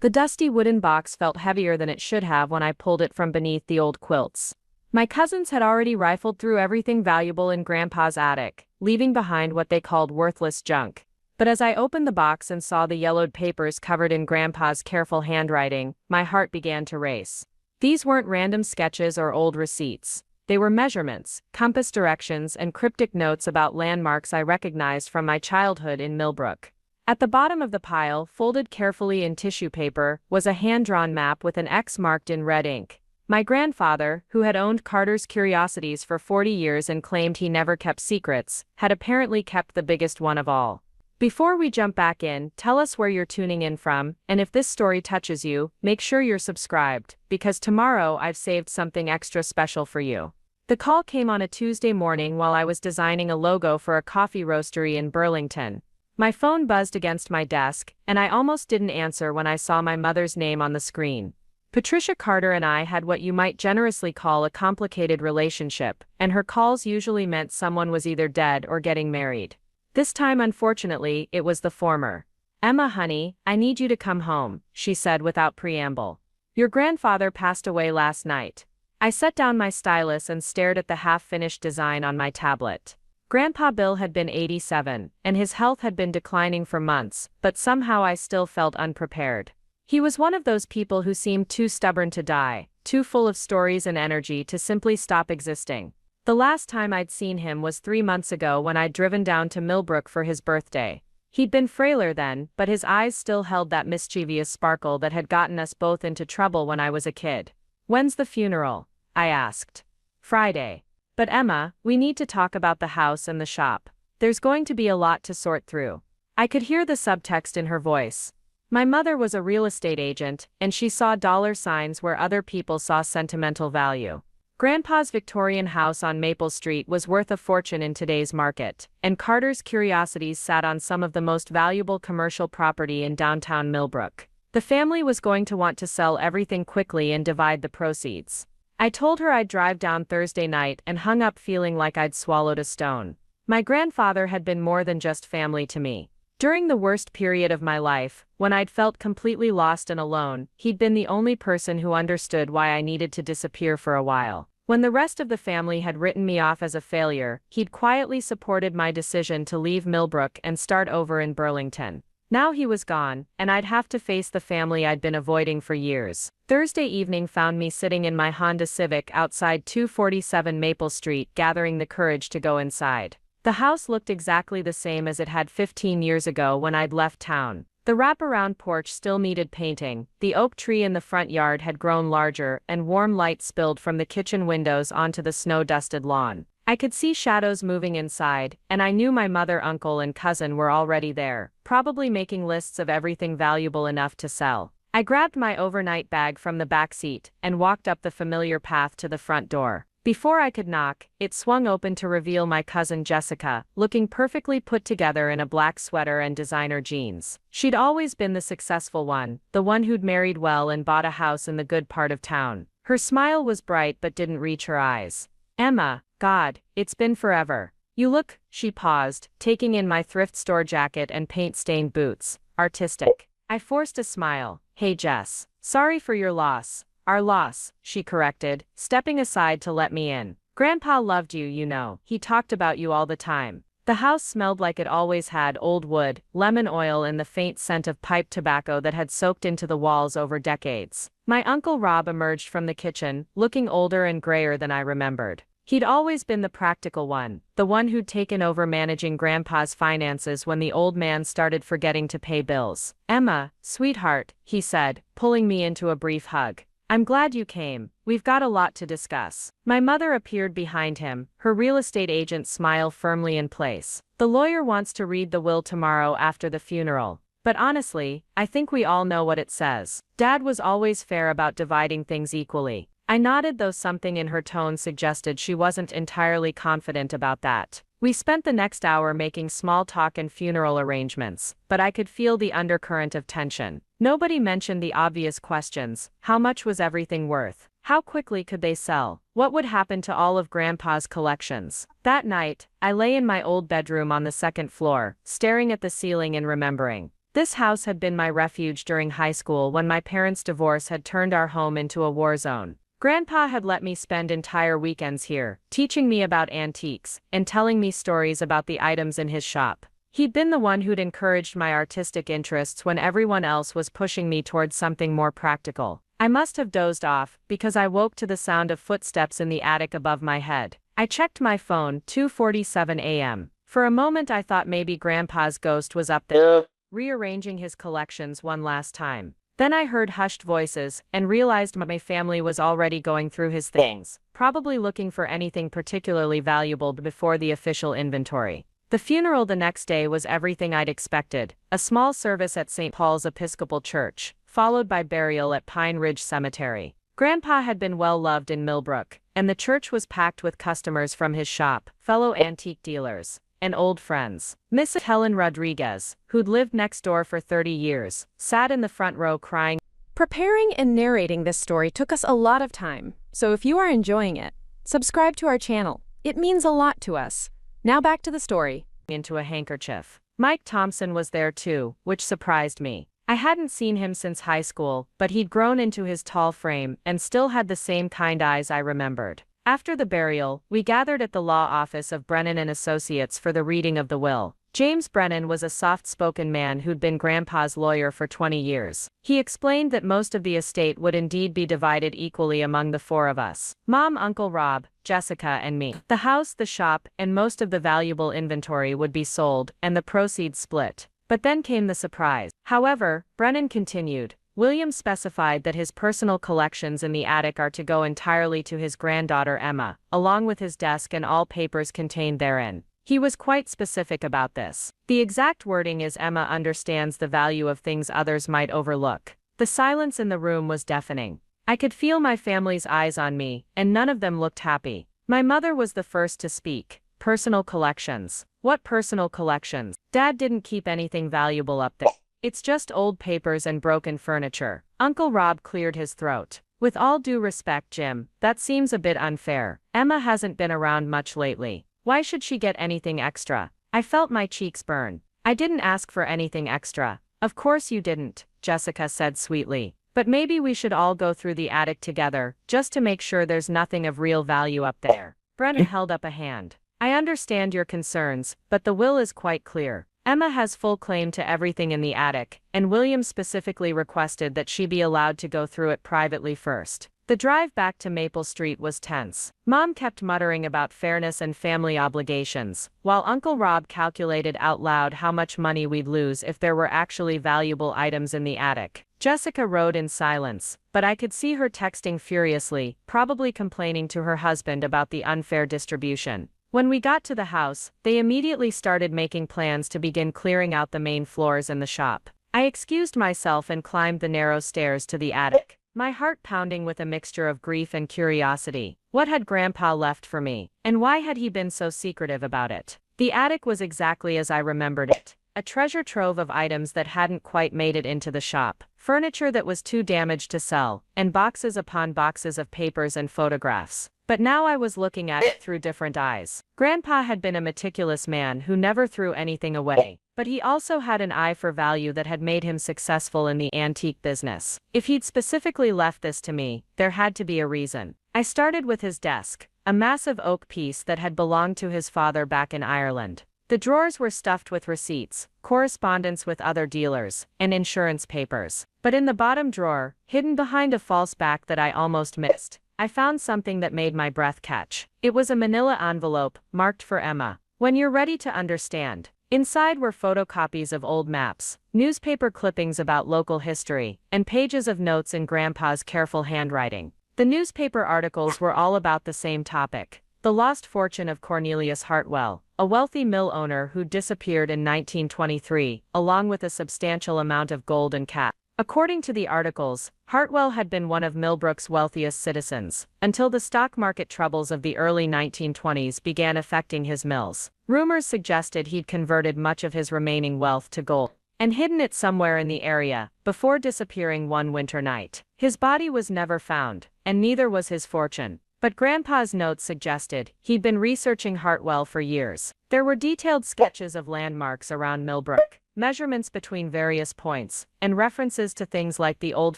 The dusty wooden box felt heavier than it should have when I pulled it from beneath the old quilts. My cousins had already rifled through everything valuable in Grandpa's attic, leaving behind what they called worthless junk. But as I opened the box and saw the yellowed papers covered in Grandpa's careful handwriting, my heart began to race. These weren't random sketches or old receipts. They were measurements, compass directions, and cryptic notes about landmarks I recognized from my childhood in Millbrook. At the bottom of the pile, folded carefully in tissue paper, was a hand-drawn map with an X marked in red ink. My grandfather, who had owned Carter's Curiosities for 40 years and claimed he never kept secrets, had apparently kept the biggest one of all. Before we jump back in, tell us where you're tuning in from, and if this story touches you, make sure you're subscribed, because tomorrow I've saved something extra special for you. The call came on a Tuesday morning while I was designing a logo for a coffee roastery in Burlington. My phone buzzed against my desk, and I almost didn't answer when I saw my mother's name on the screen. Patricia Carter and I had what you might generously call a complicated relationship, and her calls usually meant someone was either dead or getting married. This time, unfortunately, it was the former. "Emma, honey, I need you to come home," she said without preamble. "Your grandfather passed away last night." I set down my stylus and stared at the half-finished design on my tablet. Grandpa Bill had been 87, and his health had been declining for months, but somehow I still felt unprepared. He was one of those people who seemed too stubborn to die, too full of stories and energy to simply stop existing. The last time I'd seen him was 3 months ago when I'd driven down to Millbrook for his birthday. He'd been frailer then, but his eyes still held that mischievous sparkle that had gotten us both into trouble when I was a kid. "When's the funeral?" I asked. "Friday. But Emma, we need to talk about the house and the shop. There's going to be a lot to sort through." I could hear the subtext in her voice. My mother was a real estate agent, and she saw dollar signs where other people saw sentimental value. Grandpa's Victorian house on Maple Street was worth a fortune in today's market, and Carter's Curiosities sat on some of the most valuable commercial property in downtown Millbrook. The family was going to want to sell everything quickly and divide the proceeds. I told her I'd drive down Thursday night and hung up feeling like I'd swallowed a stone. My grandfather had been more than just family to me. During the worst period of my life, when I'd felt completely lost and alone, he'd been the only person who understood why I needed to disappear for a while. When the rest of the family had written me off as a failure, he'd quietly supported my decision to leave Millbrook and start over in Burlington. Now he was gone, and I'd have to face the family I'd been avoiding for years. Thursday evening found me sitting in my Honda Civic outside 247 Maple Street, gathering the courage to go inside. The house looked exactly the same as it had 15 years ago when I'd left town. The wraparound porch still needed painting, the oak tree in the front yard had grown larger, and warm light spilled from the kitchen windows onto the snow-dusted lawn. I could see shadows moving inside, and I knew my mother, uncle, and cousin were already there, probably making lists of everything valuable enough to sell. I grabbed my overnight bag from the back seat and walked up the familiar path to the front door. Before I could knock, it swung open to reveal my cousin Jessica, looking perfectly put together in a black sweater and designer jeans. She'd always been the successful one, the one who'd married well and bought a house in the good part of town. Her smile was bright but didn't reach her eyes. "Emma, God, it's been forever. You look," she paused, taking in my thrift store jacket and paint-stained boots, "artistic." I forced a smile. "Hey Jess. Sorry for your loss." "Our loss," she corrected, stepping aside to let me in. "Grandpa loved you, you know. He talked about you all the time." The house smelled like it always had: old wood, lemon oil, and the faint scent of pipe tobacco that had soaked into the walls over decades. My Uncle Rob emerged from the kitchen, looking older and grayer than I remembered. He'd always been the practical one, the one who'd taken over managing Grandpa's finances when the old man started forgetting to pay bills. "Emma, sweetheart," he said, pulling me into a brief hug. "I'm glad you came. We've got a lot to discuss." My mother appeared behind him, her real estate agent smile firmly in place. "The lawyer wants to read the will tomorrow after the funeral. But honestly, I think we all know what it says. Dad was always fair about dividing things equally." I nodded, though something in her tone suggested she wasn't entirely confident about that. We spent the next hour making small talk and funeral arrangements, but I could feel the undercurrent of tension. Nobody mentioned the obvious questions. How much was everything worth? How quickly could they sell? What would happen to all of Grandpa's collections? That night, I lay in my old bedroom on the second floor, staring at the ceiling and remembering. This house had been my refuge during high school when my parents' divorce had turned our home into a war zone. Grandpa had let me spend entire weekends here, teaching me about antiques and telling me stories about the items in his shop. He'd been the one who'd encouraged my artistic interests when everyone else was pushing me towards something more practical. I must have dozed off, because I woke to the sound of footsteps in the attic above my head. I checked my phone, 2:47 a.m. For a moment I thought maybe Grandpa's ghost was up there, rearranging his collections one last time. Then I heard hushed voices, and realized my family was already going through his things, probably looking for anything particularly valuable before the official inventory. The funeral the next day was everything I'd expected, a small service at St. Paul's Episcopal Church, followed by burial at Pine Ridge Cemetery. Grandpa had been well loved in Millbrook, and the church was packed with customers from his shop, fellow antique dealers, and old friends. Mrs. Helen Rodriguez, who'd lived next door for 30 years, sat in the front row crying. Preparing and narrating this story took us a lot of time, so if you are enjoying it, subscribe to our channel. It means a lot to us. Now back to the story. Into a handkerchief. Mike Thompson was there too, which surprised me. I hadn't seen him since high school, but he'd grown into his tall frame and still had the same kind eyes I remembered. After the burial, we gathered at the law office of Brennan and Associates for the reading of the will. James Brennan was a soft-spoken man who'd been Grandpa's lawyer for 20 years. He explained that most of the estate would indeed be divided equally among the four of us: Mom, Uncle Rob, Jessica, and me. The house, the shop, and most of the valuable inventory would be sold, and the proceeds split. But then came the surprise. However, Brennan continued, William specified that his personal collections in the attic are to go entirely to his granddaughter Emma, along with his desk and all papers contained therein. He was quite specific about this. The exact wording is Emma understands the value of things others might overlook. The silence in the room was deafening. I could feel my family's eyes on me, and none of them looked happy. My mother was the first to speak. Personal collections. What personal collections? Dad didn't keep anything valuable up there. It's just old papers and broken furniture. Uncle Rob cleared his throat. With all due respect, Jim, that seems a bit unfair. Emma hasn't been around much lately. Why should she get anything extra? I felt my cheeks burn. I didn't ask for anything extra. Of course you didn't, Jessica said sweetly. But maybe we should all go through the attic together, just to make sure there's nothing of real value up there. Brennan held up a hand. I understand your concerns, but the will is quite clear. Emma has full claim to everything in the attic, and William specifically requested that she be allowed to go through it privately first. The drive back to Maple Street was tense. Mom kept muttering about fairness and family obligations, while Uncle Rob calculated out loud how much money we'd lose if there were actually valuable items in the attic. Jessica rode in silence, but I could see her texting furiously, probably complaining to her husband about the unfair distribution. When we got to the house, they immediately started making plans to begin clearing out the main floors and the shop. I excused myself and climbed the narrow stairs to the attic, my heart pounding with a mixture of grief and curiosity. What had Grandpa left for me, and why had he been so secretive about it? The attic was exactly as I remembered it. A treasure trove of items that hadn't quite made it into the shop, furniture that was too damaged to sell, and boxes upon boxes of papers and photographs. But now I was looking at it through different eyes. Grandpa had been a meticulous man who never threw anything away, but he also had an eye for value that had made him successful in the antique business. If he'd specifically left this to me, there had to be a reason. I started with his desk, a massive oak piece that had belonged to his father back in Ireland. The drawers were stuffed with receipts, correspondence with other dealers, and insurance papers. But in the bottom drawer, hidden behind a false back that I almost missed, I found something that made my breath catch. It was a manila envelope, marked for Emma. When you're ready to understand. Inside were photocopies of old maps, newspaper clippings about local history, and pages of notes in Grandpa's careful handwriting. The newspaper articles were all about the same topic: the lost fortune of Cornelius Hartwell, a wealthy mill owner who disappeared in 1923, along with a substantial amount of gold and cash. According to the articles, Hartwell had been one of Millbrook's wealthiest citizens, until the stock market troubles of the early 1920s began affecting his mills. Rumors suggested he'd converted much of his remaining wealth to gold, and hidden it somewhere in the area, before disappearing one winter night. His body was never found, and neither was his fortune. But Grandpa's notes suggested he'd been researching Hartwell for years. There were detailed sketches of landmarks around Millbrook, measurements between various points, and references to things like the old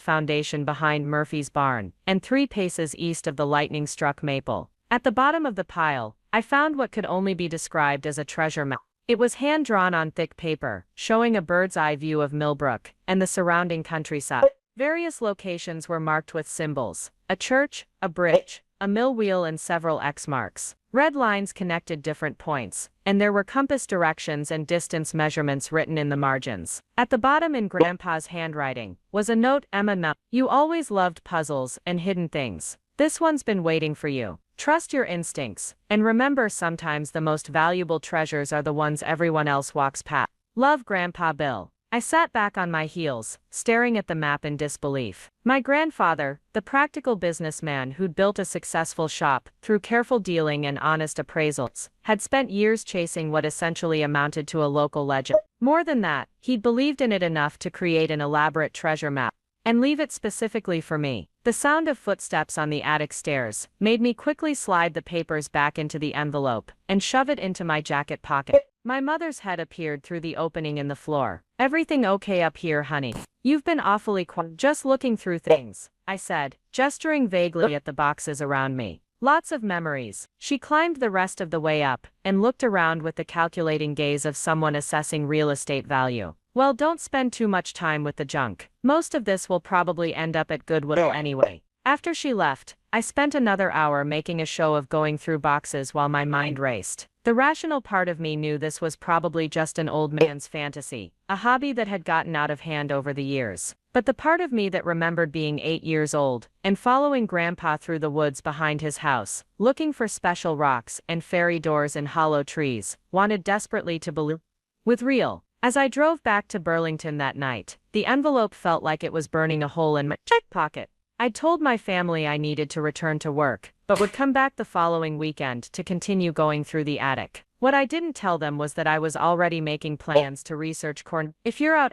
foundation behind Murphy's barn, and 3 paces east of the lightning-struck maple. At the bottom of the pile, I found what could only be described as a treasure map. It was hand-drawn on thick paper, showing a bird's-eye view of Millbrook and the surrounding countryside. Various locations were marked with symbols: a church, a bridge, a mill wheel, and several X marks. Red lines connected different points, and there were compass directions and distance measurements written in the margins. At the bottom, in Grandpa's handwriting, was a note: Emma, you always loved puzzles and hidden things. This one's been waiting for you. Trust your instincts, and remember, sometimes the most valuable treasures are the ones everyone else walks past. Love, Grandpa Bill. I sat back on my heels, staring at the map in disbelief. My grandfather, the practical businessman who'd built a successful shop through careful dealing and honest appraisals, had spent years chasing what essentially amounted to a local legend. More than that, he'd believed in it enough to create an elaborate treasure map and leave it specifically for me. The sound of footsteps on the attic stairs made me quickly slide the papers back into the envelope and shove it into my jacket pocket. My mother's head appeared through the opening in the floor. Everything okay up here, honey? You've been awfully quiet. Just looking through things, I said, gesturing vaguely at the boxes around me. Lots of memories. She climbed the rest of the way up and looked around with the calculating gaze of someone assessing real estate value. Well, don't spend too much time with the junk. Most of this will probably end up at Goodwill anyway. After she left, I spent another hour making a show of going through boxes while my mind raced. The rational part of me knew this was probably just an old man's fantasy, a hobby that had gotten out of hand over the years. But the part of me that remembered being 8 years old and following Grandpa through the woods behind his house, looking for special rocks and fairy doors in hollow trees, wanted desperately to believe with real. As I drove back to Burlington that night, the envelope felt like it was burning a hole in my pocket. I'd told my family I needed to return to work, but would come back the following weekend to continue going through the attic. What I didn't tell them was that I was already making plans to research If you're out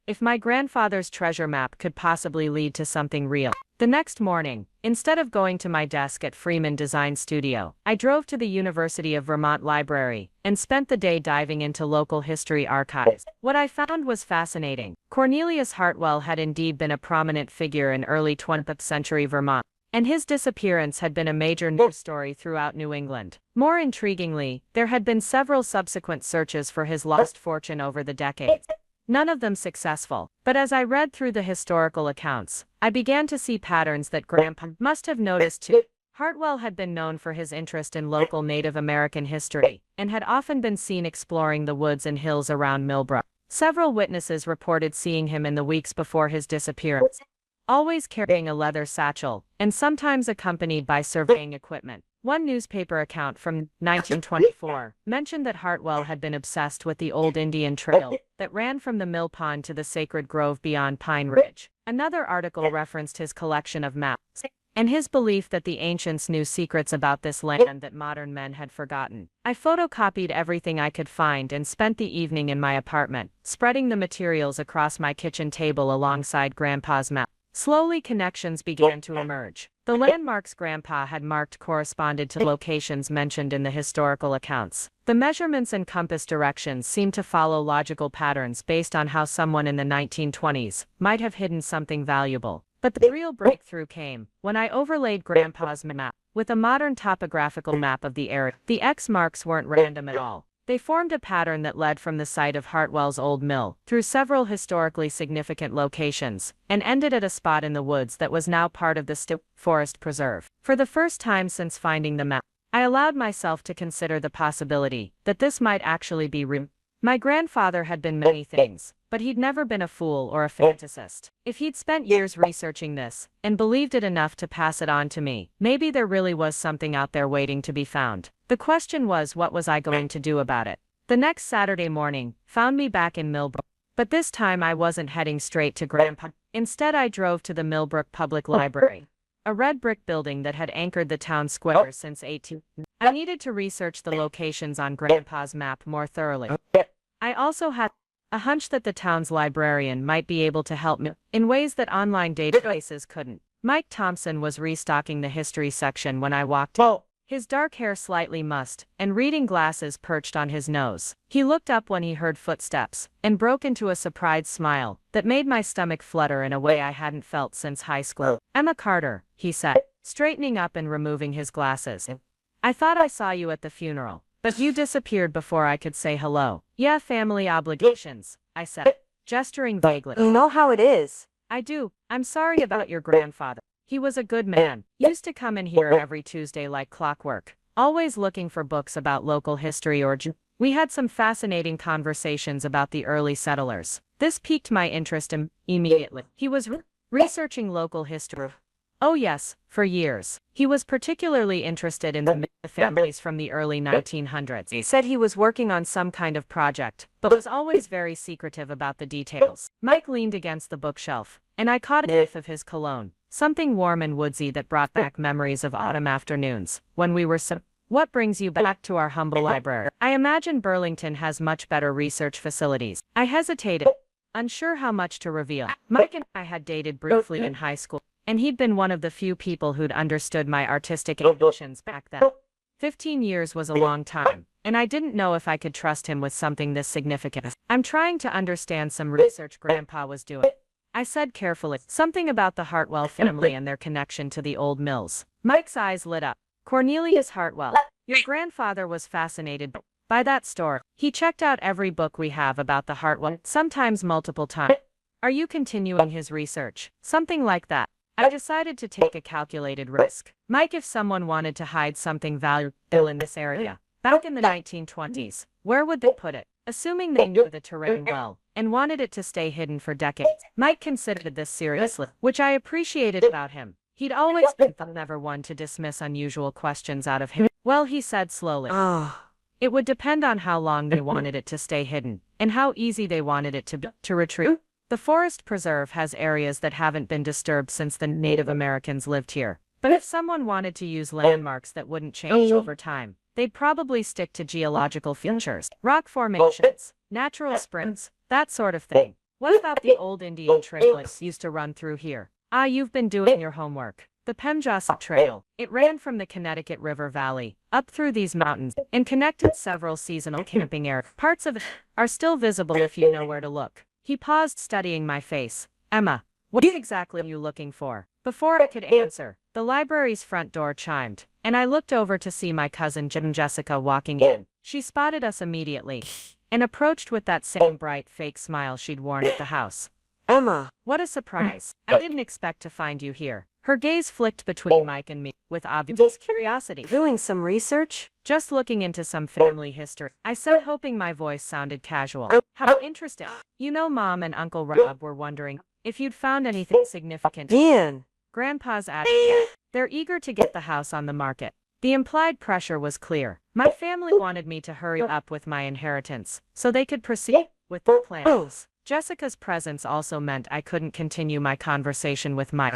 if my grandfather's treasure map could possibly lead to something real. The next morning, instead of going to my desk at Freeman Design Studio, I drove to the University of Vermont Library and spent the day diving into local history archives. What I found was fascinating. Cornelius Hartwell had indeed been a prominent figure in early 20th century Vermont, and his disappearance had been a major news story throughout New England. More intriguingly, there had been several subsequent searches for his lost fortune over the decades. None of them successful. But as I read through the historical accounts, I began to see patterns that Grandpa must have noticed too. Hartwell had been known for his interest in local Native American history, and had often been seen exploring the woods and hills around Millbrook. Several witnesses reported seeing him in the weeks before his disappearance, always carrying a leather satchel, and sometimes accompanied by surveying equipment. One newspaper account from 1924 mentioned that Hartwell had been obsessed with the old Indian trail that ran from the mill pond to the sacred grove beyond Pine Ridge. Another article referenced his collection of maps and his belief that the ancients knew secrets about this land that modern men had forgotten. I photocopied everything I could find and spent the evening in my apartment, spreading the materials across my kitchen table alongside Grandpa's map. Slowly, connections began to emerge. The landmarks Grandpa had marked corresponded to locations mentioned in the historical accounts. The measurements and compass directions seemed to follow logical patterns based on how someone in the 1920s might have hidden something valuable. But the real breakthrough came when I overlaid Grandpa's map with a modern topographical map of the area. The X marks weren't random at all. They formed a pattern that led from the site of Hartwell's old mill through several historically significant locations and ended at a spot in the woods that was now part of the Forest Preserve. For the first time since finding the map, I allowed myself to consider the possibility that this might actually be real. My grandfather had been many things, but he'd never been a fool or a fantasist. If he'd spent years researching this and believed it enough to pass it on to me, maybe there really was something out there waiting to be found. The question was, what was I going to do about it? The next Saturday morning found me back in Millbrook, but this time I wasn't heading straight to Grandpa. Instead, I drove to the Millbrook Public Library, a red brick building that had anchored the town square since 18. I needed to research the locations on Grandpa's map more thoroughly. I also had a hunch that the town's librarian might be able to help me in ways that online databases couldn't. Mike Thompson was restocking the history section when I walked in. his dark hair slightly mussed, and reading glasses perched on his nose. He looked up when he heard footsteps, and broke into a surprised smile that made my stomach flutter in a way I hadn't felt since high school. "Emma Carter," he said, straightening up and removing his glasses. "I thought I saw you at the funeral, but you disappeared before I could say hello." "Yeah, family obligations," I said, gesturing vaguely. You know how it is. "I do. I'm sorry about your grandfather. He was a good man. Used to come in here every Tuesday like clockwork, always looking for books about local history or we had some fascinating conversations about the early settlers. This piqued my interest immediately. He was researching local history. Oh yes, for years. He was particularly interested in the families from the early 1900s. He said he was working on some kind of project, but was always very secretive about the details." Mike leaned against the bookshelf, and I caught a whiff of his cologne, something warm and woodsy that brought back memories of autumn afternoons, when we were "What brings you back to our humble library?" "I imagine Burlington has much better research facilities." I hesitated, unsure how much to reveal. Mike and I had dated briefly in high school, and he'd been one of the few people who'd understood my artistic ambitions back then. 15 years was a long time, and I didn't know if I could trust him with something this significant. "I'm trying to understand some research Grandpa was doing," I said carefully. "Something about the Hartwell family and their connection to the old mills." Mike's eyes lit up. "Cornelius Hartwell. Your grandfather was fascinated by that story. He checked out every book we have about the Hartwell, sometimes multiple times." "Are you continuing his research?" "Something like that." I decided to take a calculated risk. "Mike, if someone wanted to hide something valuable in this area, back in the 1920s, where would they put it? Assuming they knew the terrain well, and wanted it to stay hidden for decades." Mike considered this seriously, which I appreciated about him. He'd always been the never one to dismiss unusual questions out of him. "Well," he said slowly, "it would depend on how long they wanted it to stay hidden, and how easy they wanted it to retrieve. The forest preserve has areas that haven't been disturbed since the Native Americans lived here. But if someone wanted to use landmarks that wouldn't change over time, they'd probably stick to geological features, rock formations, natural springs, that sort of thing. What about the old Indian trails used to run through here?" "Ah, you've been doing your homework. The Pemjasa Trail. It ran from the Connecticut River Valley, up through these mountains, and connected several seasonal camping areas. Parts of it are still visible if you know where to look." He paused, studying my face. "Emma, what exactly are you looking for?" Before I could answer, the library's front door chimed, and I looked over to see my cousin Jessica walking in. She spotted us immediately, and approached with that same bright fake smile she'd worn at the house. "Emma." "What a surprise. I didn't expect to find you here." Her gaze flicked between Mike and me, with obvious curiosity. "Doing some research?" "Just looking into some family history," I said, hoping my voice sounded casual. "How interesting. You know, Mom and Uncle Rob were wondering if you'd found anything significant." "Ian." "Grandpa's attic. They're eager to get the house on the market." The implied pressure was clear. My family wanted me to hurry up with my inheritance, so they could proceed with their plans. Jessica's presence also meant I couldn't continue my conversation with Mike.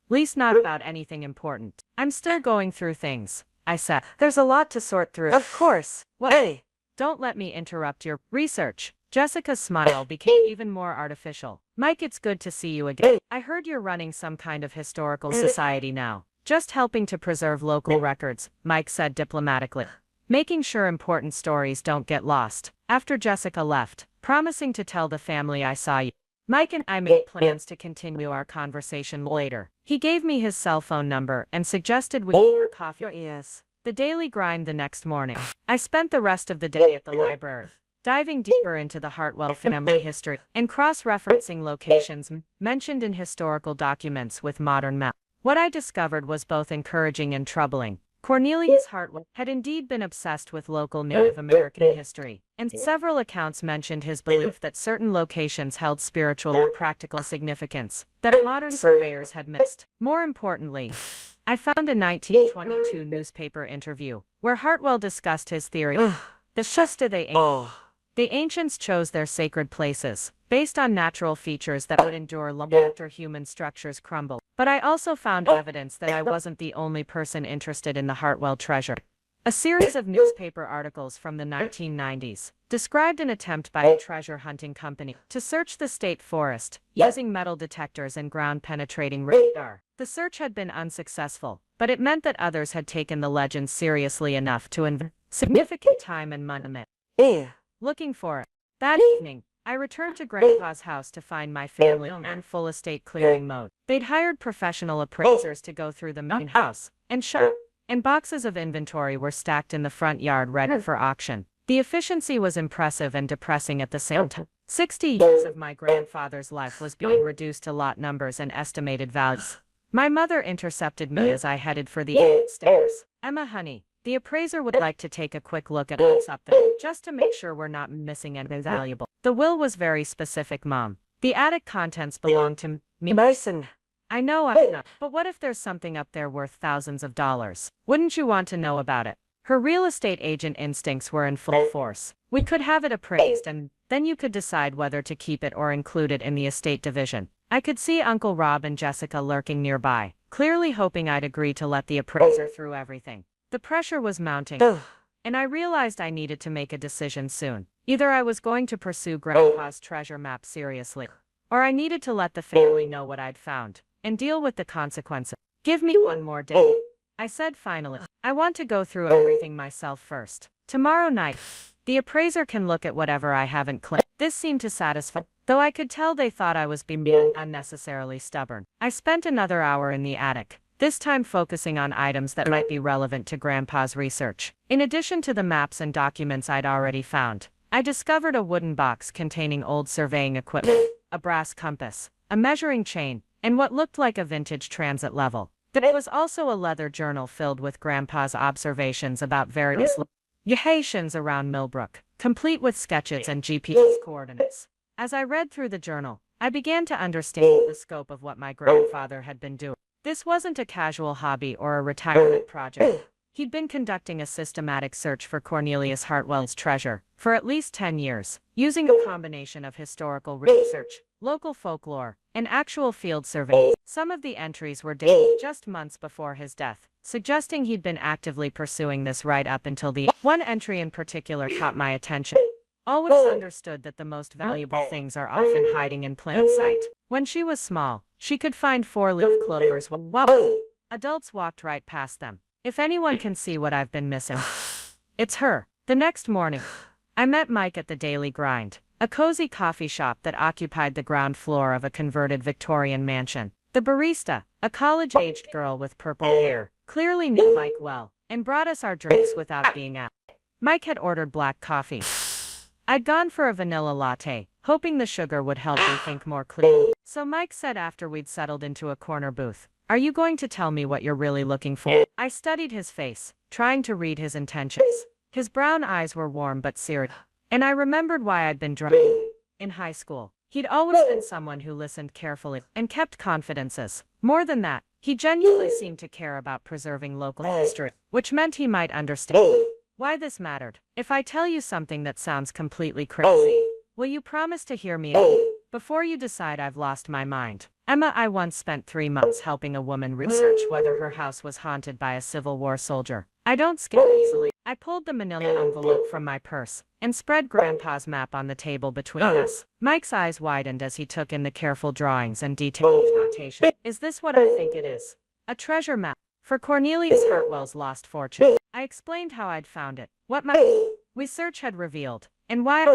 Least not about anything important. "I'm still going through things," I said. "There's a lot to sort through." "Of course." "What?" "Hey." "Don't let me interrupt your research." Jessica's smile became even more artificial. "Mike, it's good to see you again. I heard you're running some kind of historical society now." "Just helping to preserve local records," Mike said diplomatically. "Making sure important stories don't get lost." After Jessica left, promising to tell the family I saw you, Mike and I made plans to continue our conversation later. He gave me his cell phone number and suggested we order coffee. "Yes." The daily grind the next morning. I spent the rest of the day at the library, diving deeper into the Hartwell family history and cross-referencing locations mentioned in historical documents with modern maps. What I discovered was both encouraging and troubling. Cornelius Hartwell had indeed been obsessed with local Native American history, and several accounts mentioned his belief that certain locations held spiritual or practical significance that modern surveyors had missed. More importantly, I found a 1922 newspaper interview where Hartwell discussed his theory. The ancients chose their sacred places based on natural features that would endure long after human structures crumble. But I also found evidence that I wasn't the only person interested in the Hartwell treasure. A series of newspaper articles from the 1990s described an attempt by a treasure hunting company to search the state forest using metal detectors and ground-penetrating radar. The search had been unsuccessful, but it meant that others had taken the legend seriously enough to invest significant time and money in it. Looking for it. That evening, I returned to Grandpa's house to find my family in full estate clearing mode. They'd hired professional appraisers to go through the main house and shop, and boxes of inventory were stacked in the front yard ready for auction. The efficiency was impressive and depressing at the same time. 60 years of my grandfather's life was being reduced to lot numbers and estimated values. My mother intercepted me as I headed for the stairs. "Emma, honey, the appraiser would like to take a quick look at what's up there, just to make sure we're not missing anything valuable." The will was very specific, Mom. The attic contents belong to me. Mason. I know, but what if there's something up there worth thousands of dollars? Wouldn't you want to know about it? Her real estate agent instincts were in full force. We could have it appraised, and then you could decide whether to keep it or include it in the estate division. I could see Uncle Rob and Jessica lurking nearby, clearly hoping I'd agree to let the appraiser through everything. The pressure was mounting, and I realized I needed to make a decision soon. Either I was going to pursue Grandpa's treasure map seriously, or I needed to let the family know what I'd found and deal with the consequences. "Give me one more day," I said finally. "I want to go through everything myself first. Tomorrow night, the appraiser can look at whatever I haven't claimed." This seemed to satisfy, though I could tell they thought I was being unnecessarily stubborn. I spent another hour in the attic, this time focusing on items that might be relevant to Grandpa's research. In addition to the maps and documents I'd already found, I discovered a wooden box containing old surveying equipment, a brass compass, a measuring chain, and what looked like a vintage transit level. There was also a leather journal filled with Grandpa's observations about various locations around Millbrook, complete with sketches and GPS coordinates. As I read through the journal, I began to understand the scope of what my grandfather had been doing. This wasn't a casual hobby or a retirement project. He'd been conducting a systematic search for Cornelius Hartwell's treasure for at least 10 years, using a combination of historical research, local folklore, and actual field surveys. Some of the entries were dated just months before his death, suggesting he'd been actively pursuing this right up until the end. One entry in particular caught my attention. "Always understood that the most valuable things are often hiding in plain sight. When she was small, she could find four-leaf clovers while adults walked right past them. If anyone can see what I've been missing, it's her." The next morning, I met Mike at the Daily Grind, a cozy coffee shop that occupied the ground floor of a converted Victorian mansion. The barista, a college-aged girl with purple hair, clearly knew Mike well, and brought us our drinks without being asked. Mike had ordered black coffee. I'd gone for a vanilla latte, hoping the sugar would help me think more clearly. So Mike said after we'd settled into a corner booth, "Are you going to tell me what you're really looking for?" I studied his face, trying to read his intentions. His brown eyes were warm but serious, and I remembered why I'd been drawn in high school. He'd always been someone who listened carefully and kept confidences. More than that, he genuinely seemed to care about preserving local history, which meant he might understand why this mattered. "If I tell you something that sounds completely crazy, will you promise to hear me out before you decide I've lost my mind?" Emma, I once spent 3 months helping a woman research whether her house was haunted by a Civil War soldier. I don't skip easily. I pulled the manila envelope from my purse and spread Grandpa's map on the table between us. Mike's eyes widened as he took in the careful drawings and detailed notation. "Is this what I think it is? A treasure map for Cornelius Hartwell's lost fortune?" I explained how I'd found it, what my research had revealed, and why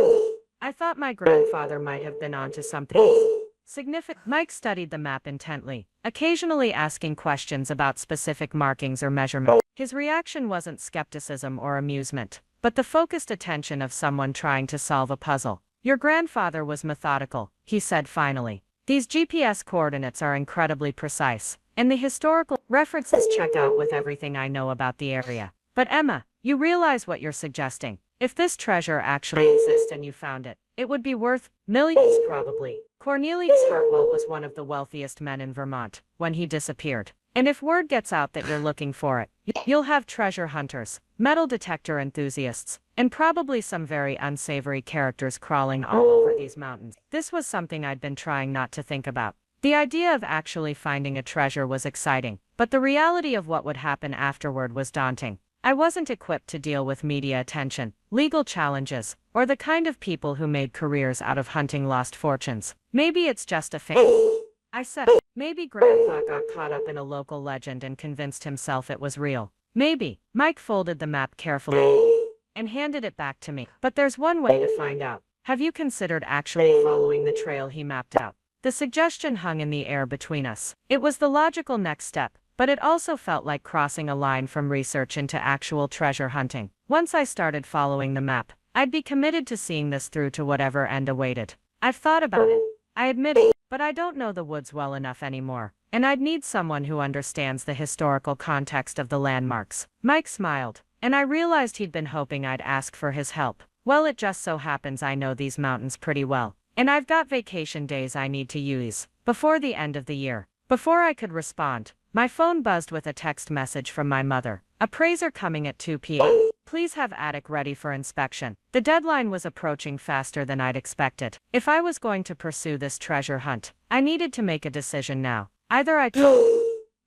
I thought my grandfather might have been onto something significant. Mike studied the map intently, occasionally asking questions about specific markings or measurements. His reaction wasn't skepticism or amusement, but the focused attention of someone trying to solve a puzzle. "Your grandfather was methodical," he said finally. "These GPS coordinates are incredibly precise, and the historical references check out with everything I know about the area. But Emma, you realize what you're suggesting. If this treasure actually exists and you found it, it would be worth millions probably." Cornelius Hartwell was one of the wealthiest men in Vermont when he disappeared. And if word gets out that you're looking for it, you'll have treasure hunters, metal detector enthusiasts, and probably some very unsavory characters crawling all over these mountains. This was something I'd been trying not to think about. The idea of actually finding a treasure was exciting, but the reality of what would happen afterward was daunting. I wasn't equipped to deal with media attention, legal challenges, or the kind of people who made careers out of hunting lost fortunes. Maybe it's just a thing. I said, maybe Grandpa got caught up in a local legend and convinced himself it was real. Maybe. Mike folded the map carefully and handed it back to me. But there's one way to find out. Have you considered actually following the trail he mapped out? The suggestion hung in the air between us. It was the logical next step, but it also felt like crossing a line from research into actual treasure hunting. Once I started following the map, I'd be committed to seeing this through to whatever end awaited. I've thought about it, I admit it, but I don't know the woods well enough anymore, and I'd need someone who understands the historical context of the landmarks. Mike smiled, and I realized he'd been hoping I'd ask for his help. Well, it just so happens I know these mountains pretty well, and I've got vacation days I need to use before the end of the year. Before I could respond, my phone buzzed with a text message from my mother. Appraiser coming at 2 p.m. Please have attic ready for inspection. The deadline was approaching faster than I'd expected. If I was going to pursue this treasure hunt, I needed to make a decision now. Either I told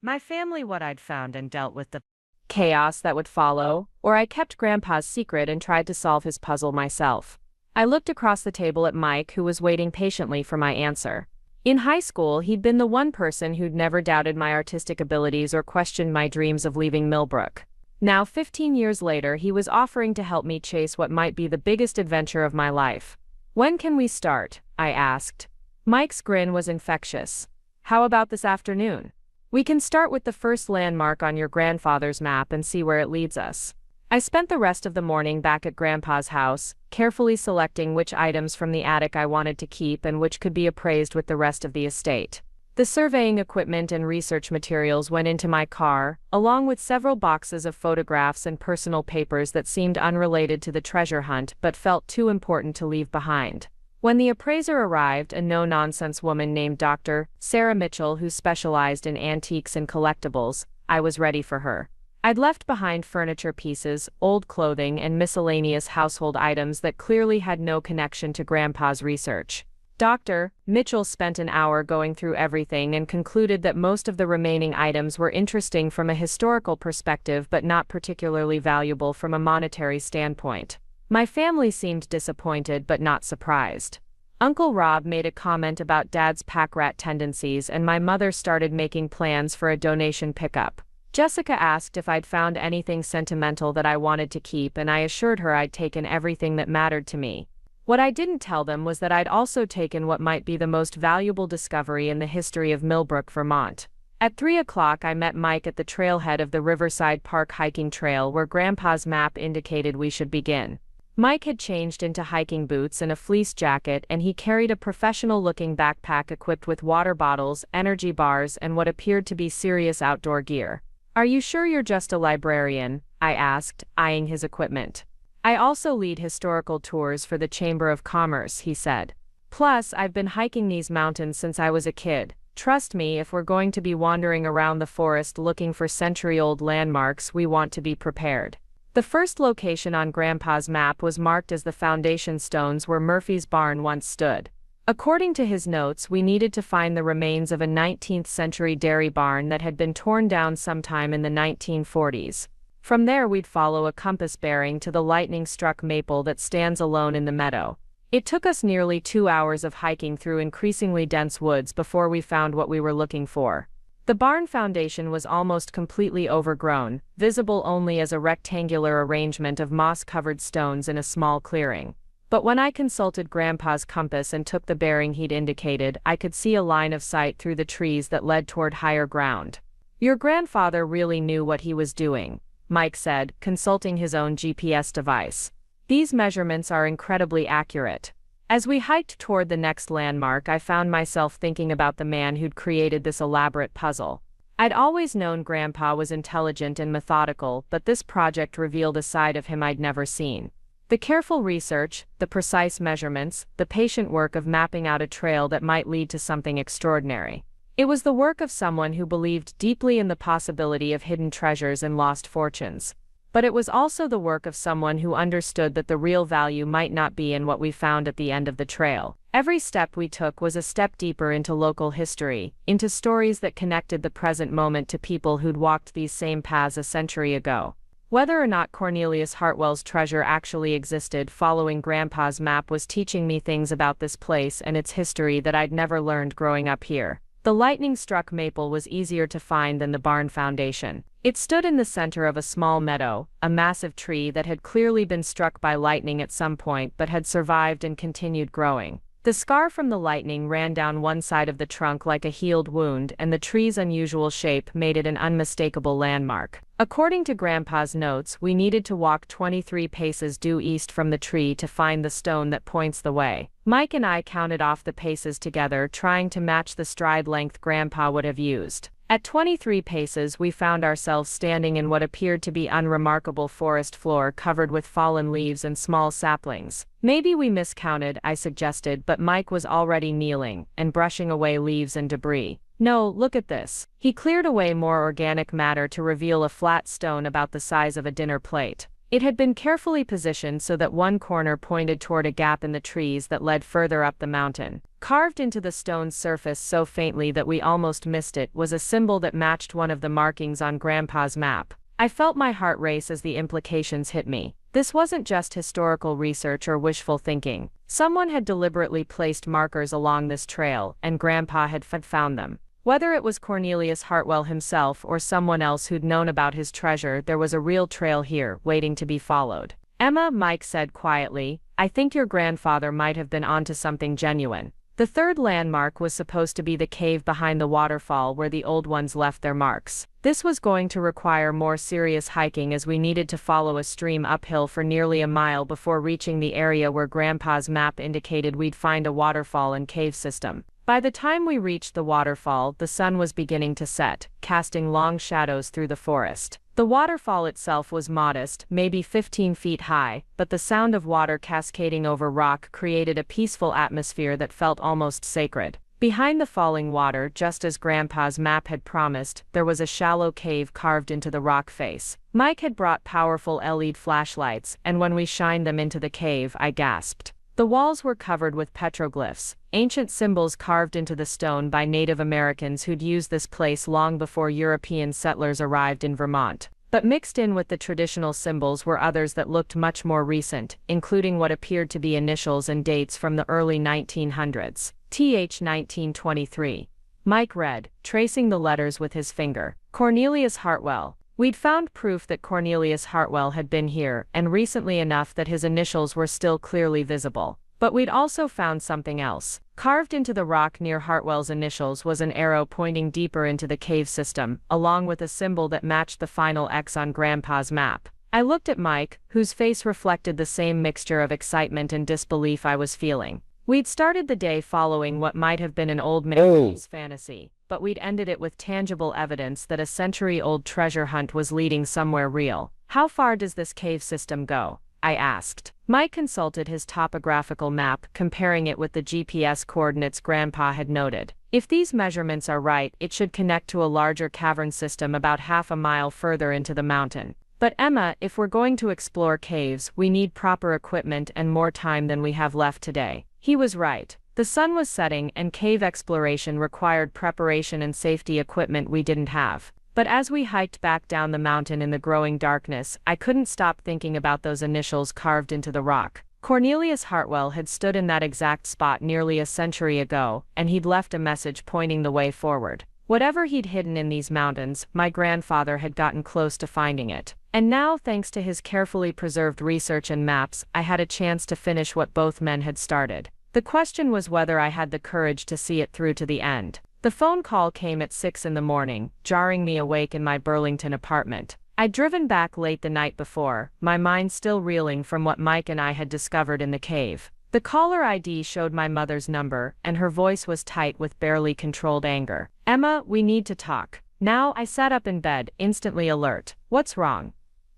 my family what I'd found and dealt with the Chaos that would follow, or I kept Grandpa's secret and tried to solve his puzzle myself. I looked across the table at Mike, who was waiting patiently for my answer. In high school, he'd been the one person who'd never doubted my artistic abilities or questioned my dreams of leaving Millbrook. Now, 15 years later, he was offering to help me chase what might be the biggest adventure of my life. When can we start? I asked. Mike's grin was infectious. How about this afternoon? We can start with the first landmark on your grandfather's map and see where it leads us. I spent the rest of the morning back at Grandpa's house, carefully selecting which items from the attic I wanted to keep and which could be appraised with the rest of the estate. The surveying equipment and research materials went into my car, along with several boxes of photographs and personal papers that seemed unrelated to the treasure hunt but felt too important to leave behind. When the appraiser arrived, a no-nonsense woman named Dr. Sarah Mitchell, who specialized in antiques and collectibles, I was ready for her. I'd left behind furniture pieces, old clothing, and miscellaneous household items that clearly had no connection to Grandpa's research. Dr. Mitchell spent an hour going through everything and concluded that most of the remaining items were interesting from a historical perspective but not particularly valuable from a monetary standpoint. My family seemed disappointed but not surprised. Uncle Rob made a comment about Dad's pack rat tendencies, and my mother started making plans for a donation pickup. Jessica asked if I'd found anything sentimental that I wanted to keep, and I assured her I'd taken everything that mattered to me. What I didn't tell them was that I'd also taken what might be the most valuable discovery in the history of Millbrook, Vermont. At 3 o'clock, I met Mike at the trailhead of the Riverside Park hiking trail where Grandpa's map indicated we should begin. Mike had changed into hiking boots and a fleece jacket, and he carried a professional-looking backpack equipped with water bottles, energy bars, and what appeared to be serious outdoor gear. "Are you sure you're just a librarian?" I asked, eyeing his equipment. "I also lead historical tours for the Chamber of Commerce," he said. "Plus, I've been hiking these mountains since I was a kid. Trust me, if we're going to be wandering around the forest looking for century-old landmarks, we want to be prepared." The first location on Grandpa's map was marked as the foundation stones where Murphy's barn once stood. According to his notes, we needed to find the remains of a 19th-century dairy barn that had been torn down sometime in the 1940s. From there, we'd follow a compass bearing to the lightning-struck maple that stands alone in the meadow. It took us nearly 2 hours of hiking through increasingly dense woods before we found what we were looking for. The barn foundation was almost completely overgrown, visible only as a rectangular arrangement of moss-covered stones in a small clearing. But when I consulted Grandpa's compass and took the bearing he'd indicated, I could see a line of sight through the trees that led toward higher ground. "Your grandfather really knew what he was doing," Mike said, consulting his own GPS device. "These measurements are incredibly accurate." As we hiked toward the next landmark, I found myself thinking about the man who'd created this elaborate puzzle. I'd always known Grandpa was intelligent and methodical, but this project revealed a side of him I'd never seen. The careful research, the precise measurements, the patient work of mapping out a trail that might lead to something extraordinary. It was the work of someone who believed deeply in the possibility of hidden treasures and lost fortunes. But it was also the work of someone who understood that the real value might not be in what we found at the end of the trail. Every step we took was a step deeper into local history, into stories that connected the present moment to people who'd walked these same paths a century ago. Whether or not Cornelius Hartwell's treasure actually existed following Grandpa's map was teaching me things about this place and its history that I'd never learned growing up here. The lightning-struck maple was easier to find than the barn foundation. It stood in the center of a small meadow, a massive tree that had clearly been struck by lightning at some point but had survived and continued growing. The scar from the lightning ran down one side of the trunk like a healed wound, and the tree's unusual shape made it an unmistakable landmark. According to Grandpa's notes, we needed to walk 23 paces due east from the tree to find the stone that points the way. Mike and I counted off the paces together, trying to match the stride length Grandpa would have used. At 23 paces, we found ourselves standing in what appeared to be unremarkable forest floor covered with fallen leaves and small saplings. Maybe we miscounted, I suggested, but Mike was already kneeling and brushing away leaves and debris. No, look at this. He cleared away more organic matter to reveal a flat stone about the size of a dinner plate. It had been carefully positioned so that one corner pointed toward a gap in the trees that led further up the mountain. Carved into the stone's surface so faintly that we almost missed it was a symbol that matched one of the markings on Grandpa's map. I felt my heart race as the implications hit me. This wasn't just historical research or wishful thinking. Someone had deliberately placed markers along this trail, and Grandpa had found them. Whether it was Cornelius Hartwell himself or someone else who'd known about his treasure, there was a real trail here, waiting to be followed. "Emma," Mike said quietly, "I think your grandfather might have been onto something genuine." The third landmark was supposed to be the cave behind the waterfall where the old ones left their marks. This was going to require more serious hiking as we needed to follow a stream uphill for nearly a mile before reaching the area where Grandpa's map indicated we'd find a waterfall and cave system. By the time we reached the waterfall, the sun was beginning to set, casting long shadows through the forest. The waterfall itself was modest, maybe 15 feet high, but the sound of water cascading over rock created a peaceful atmosphere that felt almost sacred. Behind the falling water, just as Grandpa's map had promised, there was a shallow cave carved into the rock face. Mike had brought powerful LED flashlights, and when we shined them into the cave, I gasped. The walls were covered with petroglyphs, ancient symbols carved into the stone by Native Americans who'd used this place long before European settlers arrived in Vermont. But mixed in with the traditional symbols were others that looked much more recent, including what appeared to be initials and dates from the early 1900s. TH 1923. Mike read, tracing the letters with his finger. Cornelius Hartwell. We'd found proof that Cornelius Hartwell had been here, and recently enough that his initials were still clearly visible. But we'd also found something else. Carved into the rock near Hartwell's initials was an arrow pointing deeper into the cave system, along with a symbol that matched the final X on Grandpa's map. I looked at Mike, whose face reflected the same mixture of excitement and disbelief I was feeling. We'd started the day following what might have been an old man's fantasy, but we'd ended it with tangible evidence that a century-old treasure hunt was leading somewhere real. "How far does this cave system go?" I asked. Mike consulted his topographical map, comparing it with the GPS coordinates Grandpa had noted. "If these measurements are right, it should connect to a larger cavern system about half a mile further into the mountain. But Emma, if we're going to explore caves, we need proper equipment and more time than we have left today." He was right. The sun was setting, and cave exploration required preparation and safety equipment we didn't have. But as we hiked back down the mountain in the growing darkness, I couldn't stop thinking about those initials carved into the rock. Cornelius Hartwell had stood in that exact spot nearly a century ago, and he'd left a message pointing the way forward. Whatever he'd hidden in these mountains, my grandfather had gotten close to finding it. And now, thanks to his carefully preserved research and maps, I had a chance to finish what both men had started. The question was whether I had the courage to see it through to the end. The phone call came at 6 in the morning, jarring me awake in my Burlington apartment. I'd driven back late the night before, my mind still reeling from what Mike and I had discovered in the cave. The caller ID showed my mother's number, and her voice was tight with barely controlled anger. "Emma, we need to talk." Now I sat up in bed, instantly alert. "What's wrong?"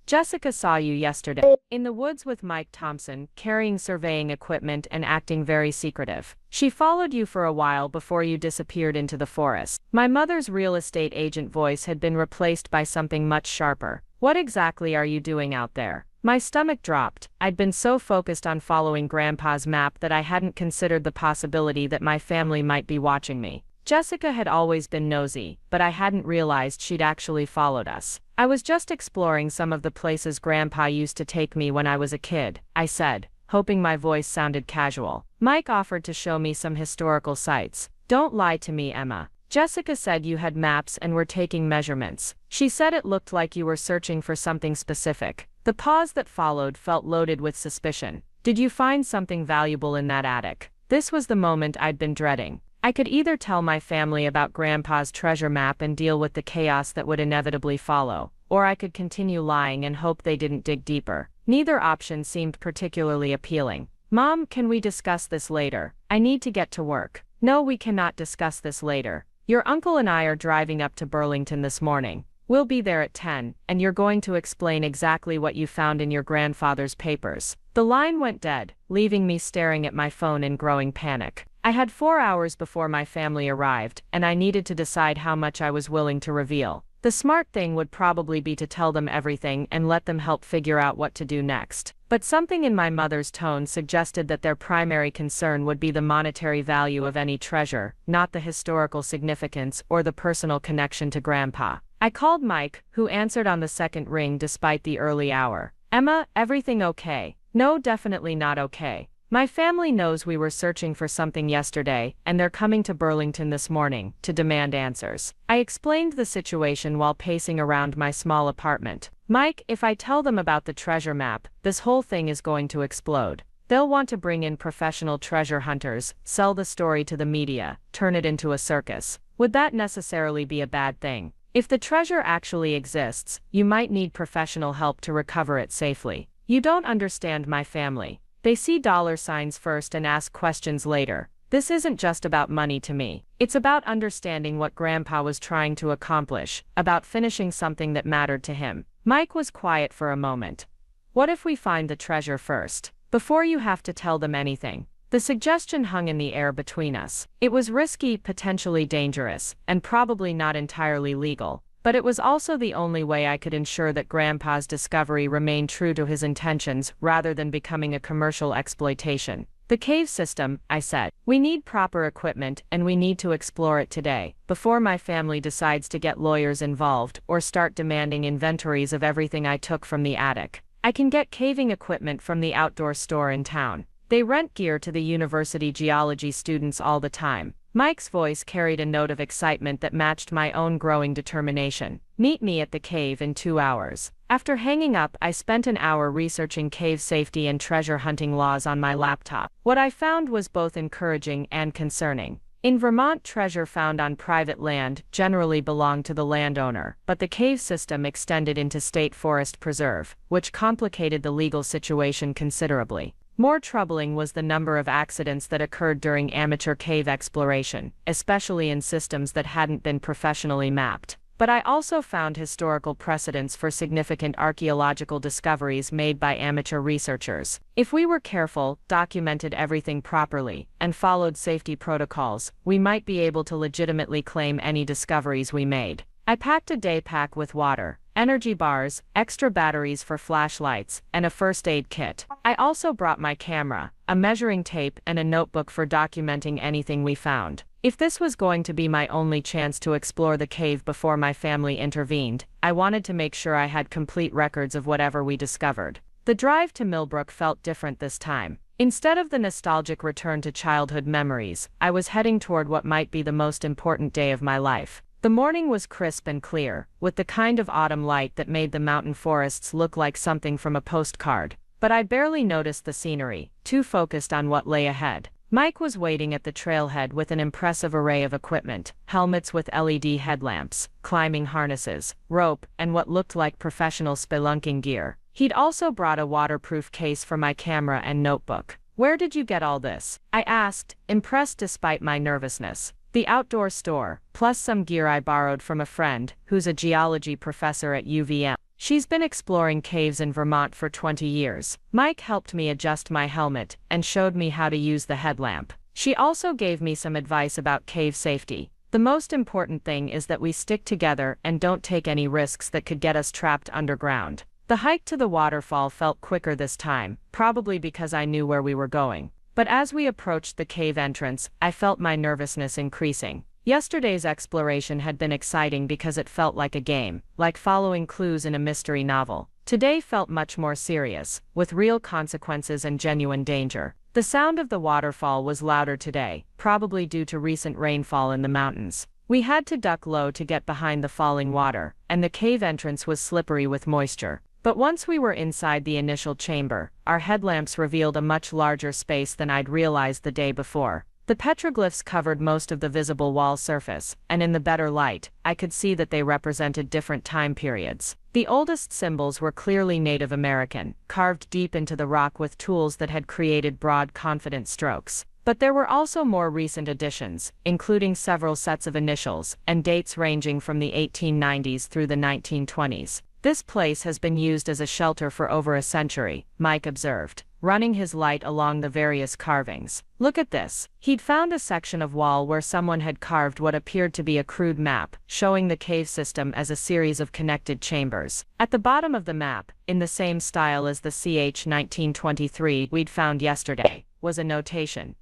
"Jessica saw you yesterday in the woods with Mike Thompson, carrying surveying equipment and acting very secretive. She followed you for a while before you disappeared into the forest." My mother's real estate agent voice had been replaced by something much sharper. "What exactly are you doing out there?" My stomach dropped. I'd been so focused on following Grandpa's map that I hadn't considered the possibility that my family might be watching me. Jessica had always been nosy, but I hadn't realized she'd actually followed us. I was just exploring some of the places Grandpa used to take me when I was a kid, I said, hoping my voice sounded casual. Mike offered to show me some historical sites. Don't lie to me, Emma. Jessica said you had maps and were taking measurements. She said it looked like you were searching for something specific. The pause that followed felt loaded with suspicion. Did you find something valuable in that attic? This was the moment I'd been dreading. I could either tell my family about Grandpa's treasure map and deal with the chaos that would inevitably follow, or I could continue lying and hope they didn't dig deeper. Neither option seemed particularly appealing. Mom, can we discuss this later? I need to get to work. No, we cannot discuss this later. Your uncle and I are driving up to Burlington this morning. We'll be there at 10, and you're going to explain exactly what you found in your grandfather's papers. The line went dead, leaving me staring at my phone in growing panic. I had 4 hours before my family arrived, and I needed to decide how much I was willing to reveal. The smart thing would probably be to tell them everything and let them help figure out what to do next. But something in my mother's tone suggested that their primary concern would be the monetary value of any treasure, not the historical significance or the personal connection to Grandpa. I called Mike, who answered on the second ring despite the early hour. Emma, everything okay? No, definitely not okay. My family knows we were searching for something yesterday, and they're coming to Burlington this morning to demand answers. I explained the situation while pacing around my small apartment. Mike, if I tell them about the treasure map, this whole thing is going to explode. They'll want to bring in professional treasure hunters, sell the story to the media, turn it into a circus. Would that necessarily be a bad thing? If the treasure actually exists, you might need professional help to recover it safely. You don't understand my family. They see dollar signs first and ask questions later. This isn't just about money to me. It's about understanding what Grandpa was trying to accomplish, about finishing something that mattered to him. Mike was quiet for a moment. What if we find the treasure first, before you have to tell them anything? The suggestion hung in the air between us. It was risky, potentially dangerous, and probably not entirely legal. But it was also the only way I could ensure that Grandpa's discovery remained true to his intentions rather than becoming a commercial exploitation. The cave system, I said. We need proper equipment and we need to explore it today, before my family decides to get lawyers involved or start demanding inventories of everything I took from the attic. I can get caving equipment from the outdoor store in town. They rent gear to the university geology students all the time. Mike's voice carried a note of excitement that matched my own growing determination. Meet me at the cave in 2 hours. After hanging up, I spent an hour researching cave safety and treasure hunting laws on my laptop. What I found was both encouraging and concerning. In Vermont, treasure found on private land generally belonged to the landowner, but the cave system extended into state forest preserve, which complicated the legal situation considerably. More troubling was the number of accidents that occurred during amateur cave exploration, especially in systems that hadn't been professionally mapped. But I also found historical precedents for significant archaeological discoveries made by amateur researchers. If we were careful, documented everything properly, and followed safety protocols, we might be able to legitimately claim any discoveries we made. I packed a day pack with water, energy bars, extra batteries for flashlights, and a first aid kit. I also brought my camera, a measuring tape, and a notebook for documenting anything we found. If this was going to be my only chance to explore the cave before my family intervened, I wanted to make sure I had complete records of whatever we discovered. The drive to Millbrook felt different this time. Instead of the nostalgic return to childhood memories, I was heading toward what might be the most important day of my life. The morning was crisp and clear, with the kind of autumn light that made the mountain forests look like something from a postcard. But I barely noticed the scenery, too focused on what lay ahead. Mike was waiting at the trailhead with an impressive array of equipment: helmets with LED headlamps, climbing harnesses, rope, and what looked like professional spelunking gear. He'd also brought a waterproof case for my camera and notebook. "Where did you get all this?" I asked, impressed despite my nervousness. "The outdoor store, plus some gear I borrowed from a friend, who's a geology professor at UVM. She's been exploring caves in Vermont for 20 years. Mike helped me adjust my helmet and showed me how to use the headlamp. She also gave me some advice about cave safety. The most important thing is that we stick together and don't take any risks that could get us trapped underground." The hike to the waterfall felt quicker this time, probably because I knew where we were going. But as we approached the cave entrance, I felt my nervousness increasing. Yesterday's exploration had been exciting because it felt like a game, like following clues in a mystery novel. Today felt much more serious, with real consequences and genuine danger. The sound of the waterfall was louder today, probably due to recent rainfall in the mountains. We had to duck low to get behind the falling water, and the cave entrance was slippery with moisture. But once we were inside the initial chamber, our headlamps revealed a much larger space than I'd realized the day before. The petroglyphs covered most of the visible wall surface, and in the better light, I could see that they represented different time periods. The oldest symbols were clearly Native American, carved deep into the rock with tools that had created broad, confident strokes. But there were also more recent additions, including several sets of initials, and dates ranging from the 1890s through the 1920s. This place has been used as a shelter for over a century, Mike observed, running his light along the various carvings. Look at this. He'd found a section of wall where someone had carved what appeared to be a crude map, showing the cave system as a series of connected chambers. At the bottom of the map, in the same style as the CH 1923 we'd found yesterday, was a notation.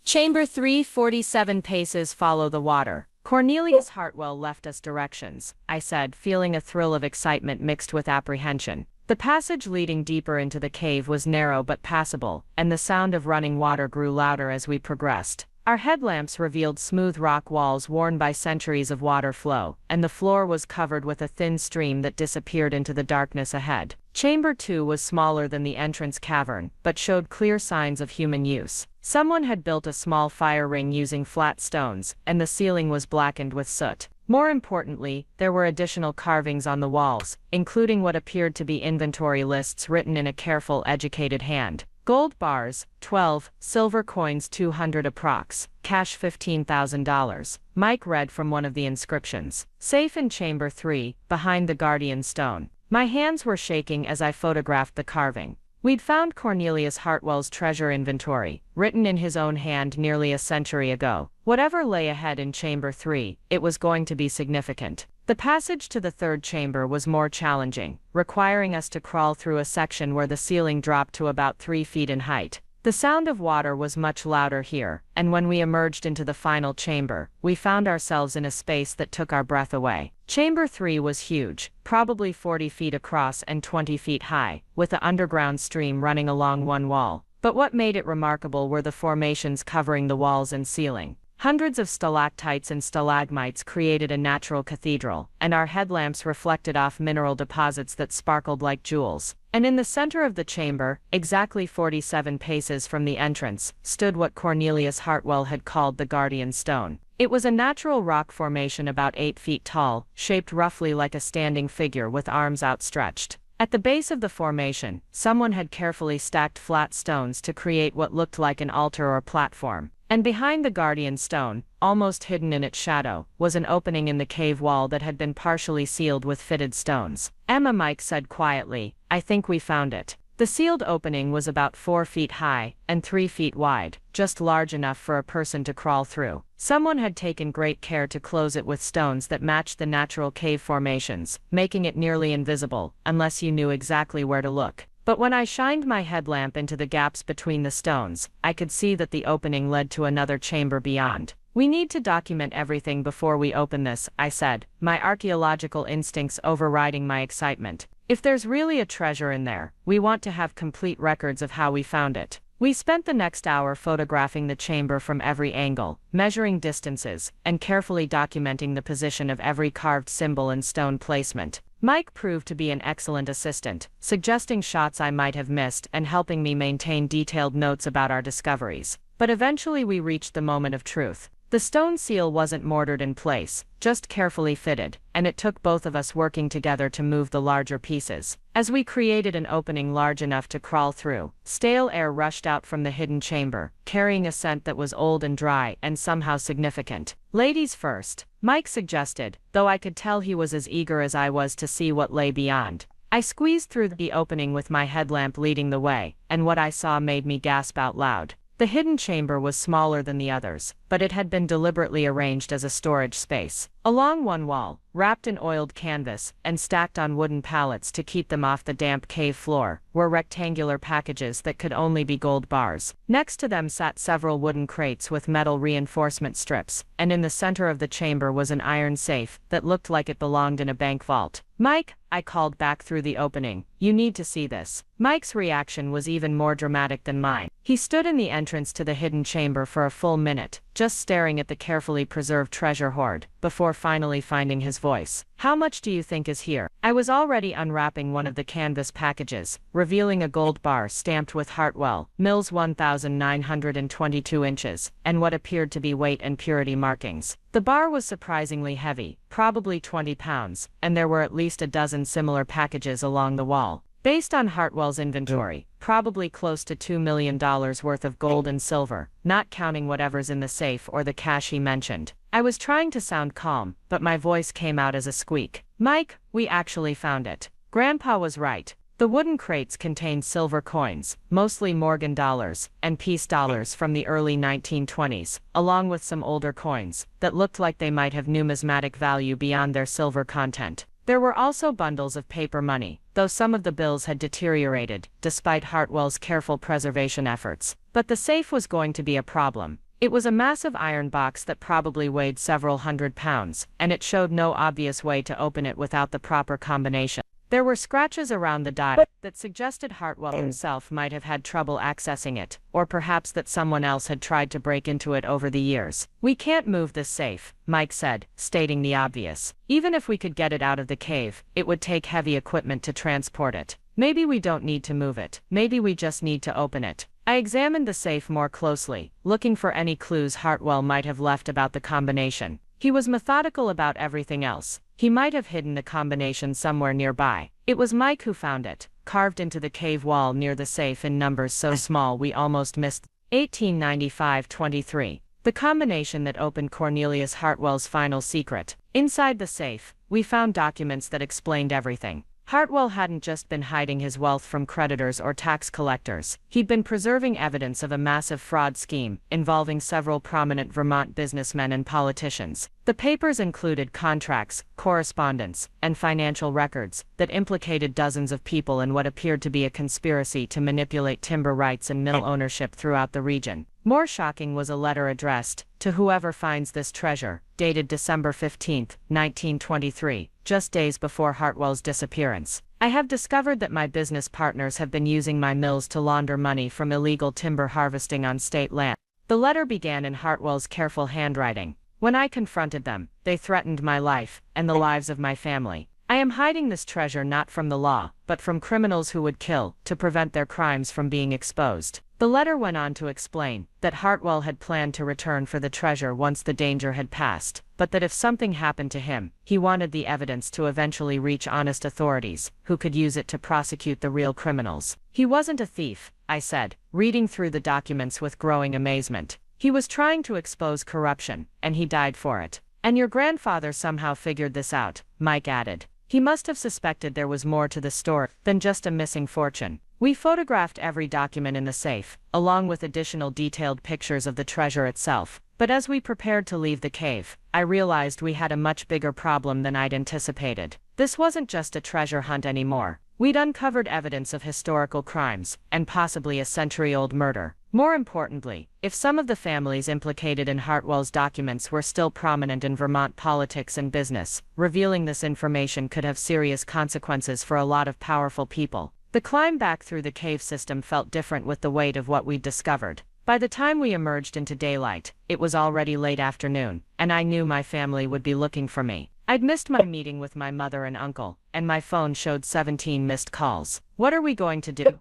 Chamber 347 paces follow the water. Cornelius Hartwell left us directions, I said, feeling a thrill of excitement mixed with apprehension. The passage leading deeper into the cave was narrow but passable, and the sound of running water grew louder as we progressed. Our headlamps revealed smooth rock walls worn by centuries of water flow, and the floor was covered with a thin stream that disappeared into the darkness ahead. Chamber 2 was smaller than the entrance cavern, but showed clear signs of human use. Someone had built a small fire ring using flat stones, and the ceiling was blackened with soot. More importantly, there were additional carvings on the walls, including what appeared to be inventory lists written in a careful, educated hand. Gold bars, 12, silver coins 200 approx, cash $15,000. Mike read from one of the inscriptions. Safe in Chamber 3, behind the Guardian Stone. My hands were shaking as I photographed the carving. We'd found Cornelius Hartwell's treasure inventory, written in his own hand nearly a century ago. Whatever lay ahead in Chamber 3, it was going to be significant. The passage to the third chamber was more challenging, requiring us to crawl through a section where the ceiling dropped to about 3 feet in height. The sound of water was much louder here, and when we emerged into the final chamber, we found ourselves in a space that took our breath away. Chamber 3 was huge, probably 40 feet across and 20 feet high, with an underground stream running along one wall. But what made it remarkable were the formations covering the walls and ceiling. Hundreds of stalactites and stalagmites created a natural cathedral, and our headlamps reflected off mineral deposits that sparkled like jewels. And in the center of the chamber, exactly 47 paces from the entrance, stood what Cornelius Hartwell had called the Guardian Stone. It was a natural rock formation about 8 feet tall, shaped roughly like a standing figure with arms outstretched. At the base of the formation, someone had carefully stacked flat stones to create what looked like an altar or platform. And behind the Guardian Stone, almost hidden in its shadow, was an opening in the cave wall that had been partially sealed with fitted stones. Emma, Mike said quietly, I think we found it. The sealed opening was about 4 feet high and 3 feet wide, just large enough for a person to crawl through. Someone had taken great care to close it with stones that matched the natural cave formations, making it nearly invisible, unless you knew exactly where to look. But when I shined my headlamp into the gaps between the stones, I could see that the opening led to another chamber beyond. We need to document everything before we open this, I said, my archaeological instincts overriding my excitement. If there's really a treasure in there, we want to have complete records of how we found it. We spent the next hour photographing the chamber from every angle, measuring distances, and carefully documenting the position of every carved symbol and stone placement. Mike proved to be an excellent assistant, suggesting shots I might have missed and helping me maintain detailed notes about our discoveries. But eventually we reached the moment of truth. The stone seal wasn't mortared in place, just carefully fitted, and it took both of us working together to move the larger pieces. As we created an opening large enough to crawl through, stale air rushed out from the hidden chamber, carrying a scent that was old and dry and somehow significant. Ladies first, Mike suggested, though I could tell he was as eager as I was to see what lay beyond. I squeezed through the opening with my headlamp leading the way, and what I saw made me gasp out loud. The hidden chamber was smaller than the others, but it had been deliberately arranged as a storage space. Along one wall, wrapped in oiled canvas and stacked on wooden pallets to keep them off the damp cave floor, were rectangular packages that could only be gold bars. Next to them sat several wooden crates with metal reinforcement strips, and in the center of the chamber was an iron safe that looked like it belonged in a bank vault. "Mike," I called back through the opening, "you need to see this." Mike's reaction was even more dramatic than mine. He stood in the entrance to the hidden chamber for a full minute, just staring at the carefully preserved treasure hoard, before finally finding his voice. "How much do you think is here?" I was already unwrapping one of the canvas packages, revealing a gold bar stamped with Hartwell, Mills 1922 inches, and what appeared to be weight and purity markings. The bar was surprisingly heavy, probably 20 pounds, and there were at least a dozen similar packages along the wall. Based on Hartwell's inventory, probably close to $2 million worth of gold and silver, not counting whatever's in the safe or the cash he mentioned. I was trying to sound calm, but my voice came out as a squeak. "Mike, we actually found it." Grandpa was right. The wooden crates contained silver coins, mostly Morgan dollars, and peace dollars from the early 1920s, along with some older coins that looked like they might have numismatic value beyond their silver content. There were also bundles of paper money, though some of the bills had deteriorated, despite Hartwell's careful preservation efforts. But the safe was going to be a problem. It was a massive iron box that probably weighed several hundred pounds, and it showed no obvious way to open it without the proper combination. There were scratches around the dial that suggested Hartwell himself might have had trouble accessing it, or perhaps that someone else had tried to break into it over the years. "We can't move this safe," Mike said, stating the obvious. "Even if we could get it out of the cave, it would take heavy equipment to transport it. Maybe we don't need to move it. Maybe we just need to open it." I examined the safe more closely, looking for any clues Hartwell might have left about the combination. He was methodical about everything else. He might have hidden the combination somewhere nearby. It was Mike who found it, carved into the cave wall near the safe in numbers so small we almost missed 1895-23. The combination that opened Cornelius Hartwell's final secret. Inside the safe, we found documents that explained everything. Hartwell hadn't just been hiding his wealth from creditors or tax collectors. He'd been preserving evidence of a massive fraud scheme involving several prominent Vermont businessmen and politicians. The papers included contracts, correspondence, and financial records that implicated dozens of people in what appeared to be a conspiracy to manipulate timber rights and mill ownership throughout the region. More shocking was a letter addressed to whoever finds this treasure, dated December 15, 1923, just days before Hartwell's disappearance. "I have discovered that my business partners have been using my mills to launder money from illegal timber harvesting on state land." The letter began in Hartwell's careful handwriting. "When I confronted them, they threatened my life and the lives of my family. I am hiding this treasure not from the law, but from criminals who would kill to prevent their crimes from being exposed." The letter went on to explain that Hartwell had planned to return for the treasure once the danger had passed, but that if something happened to him, he wanted the evidence to eventually reach honest authorities, who could use it to prosecute the real criminals. "He wasn't a thief," I said, reading through the documents with growing amazement. "He was trying to expose corruption, and he died for it." "And your grandfather somehow figured this out," Mike added. "He must have suspected there was more to the story than just a missing fortune." We photographed every document in the safe, along with additional detailed pictures of the treasure itself. But as we prepared to leave the cave, I realized we had a much bigger problem than I'd anticipated. This wasn't just a treasure hunt anymore. We'd uncovered evidence of historical crimes, and possibly a century-old murder. More importantly, if some of the families implicated in Hartwell's documents were still prominent in Vermont politics and business, revealing this information could have serious consequences for a lot of powerful people. The climb back through the cave system felt different with the weight of what we'd discovered. By the time we emerged into daylight, it was already late afternoon, and I knew my family would be looking for me. I'd missed my meeting with my mother and uncle, and my phone showed 17 missed calls. "What are we going to do?"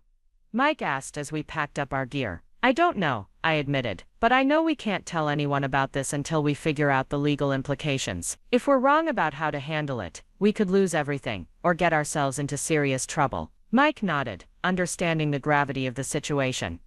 Mike asked as we packed up our gear. "I don't know," I admitted, "but I know we can't tell anyone about this until we figure out the legal implications. If we're wrong about how to handle it, we could lose everything, or get ourselves into serious trouble." Mike nodded, understanding the gravity of the situation.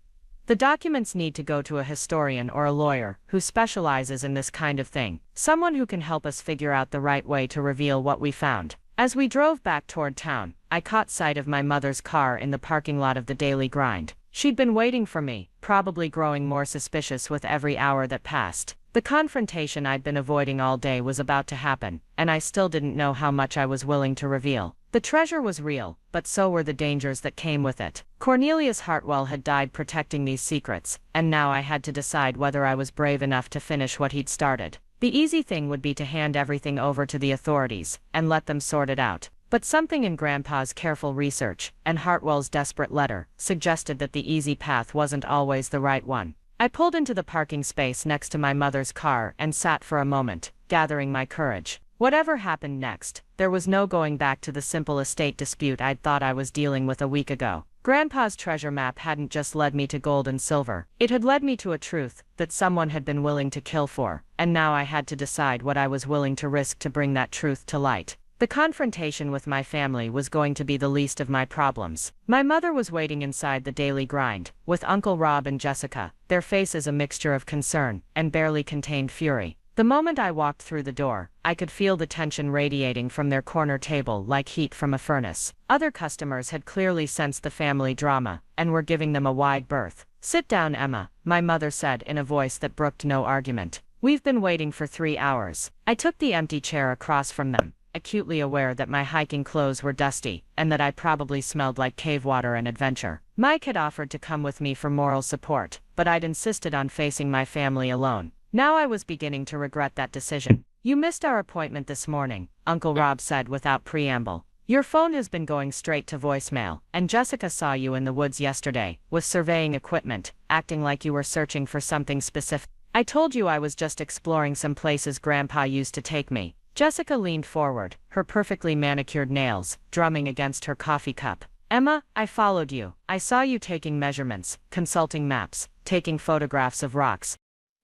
"The documents need to go to a historian or a lawyer who specializes in this kind of thing, someone who can help us figure out the right way to reveal what we found." As we drove back toward town, I caught sight of my mother's car in the parking lot of the Daily Grind. She'd been waiting for me, probably growing more suspicious with every hour that passed. The confrontation I'd been avoiding all day was about to happen, and I still didn't know how much I was willing to reveal. The treasure was real, but so were the dangers that came with it. Cornelius Hartwell had died protecting these secrets, and now I had to decide whether I was brave enough to finish what he'd started. The easy thing would be to hand everything over to the authorities, and let them sort it out. But something in Grandpa's careful research, and Hartwell's desperate letter, suggested that the easy path wasn't always the right one. I pulled into the parking space next to my mother's car and sat for a moment, gathering my courage. Whatever happened next, there was no going back to the simple estate dispute I'd thought I was dealing with a week ago. Grandpa's treasure map hadn't just led me to gold and silver. It had led me to a truth that someone had been willing to kill for, and now I had to decide what I was willing to risk to bring that truth to light. The confrontation with my family was going to be the least of my problems. My mother was waiting inside the daily grind, with Uncle Rob and Jessica, their faces a mixture of concern and barely contained fury. The moment I walked through the door, I could feel the tension radiating from their corner table like heat from a furnace. Other customers had clearly sensed the family drama, and were giving them a wide berth. "Sit down, Emma," my mother said in a voice that brooked no argument. "We've been waiting for 3 hours." I took the empty chair across from them, acutely aware that my hiking clothes were dusty, and that I probably smelled like cave water and adventure. Mike had offered to come with me for moral support, but I'd insisted on facing my family alone. Now I was beginning to regret that decision. "You missed our appointment this morning," Uncle Rob said without preamble. "Your phone has been going straight to voicemail, and Jessica saw you in the woods yesterday, with surveying equipment, acting like you were searching for something specific." "I told you I was just exploring some places Grandpa used to take me." Jessica leaned forward, her perfectly manicured nails drumming against her coffee cup. "Emma, I followed you. I saw you taking measurements, consulting maps, taking photographs of rocks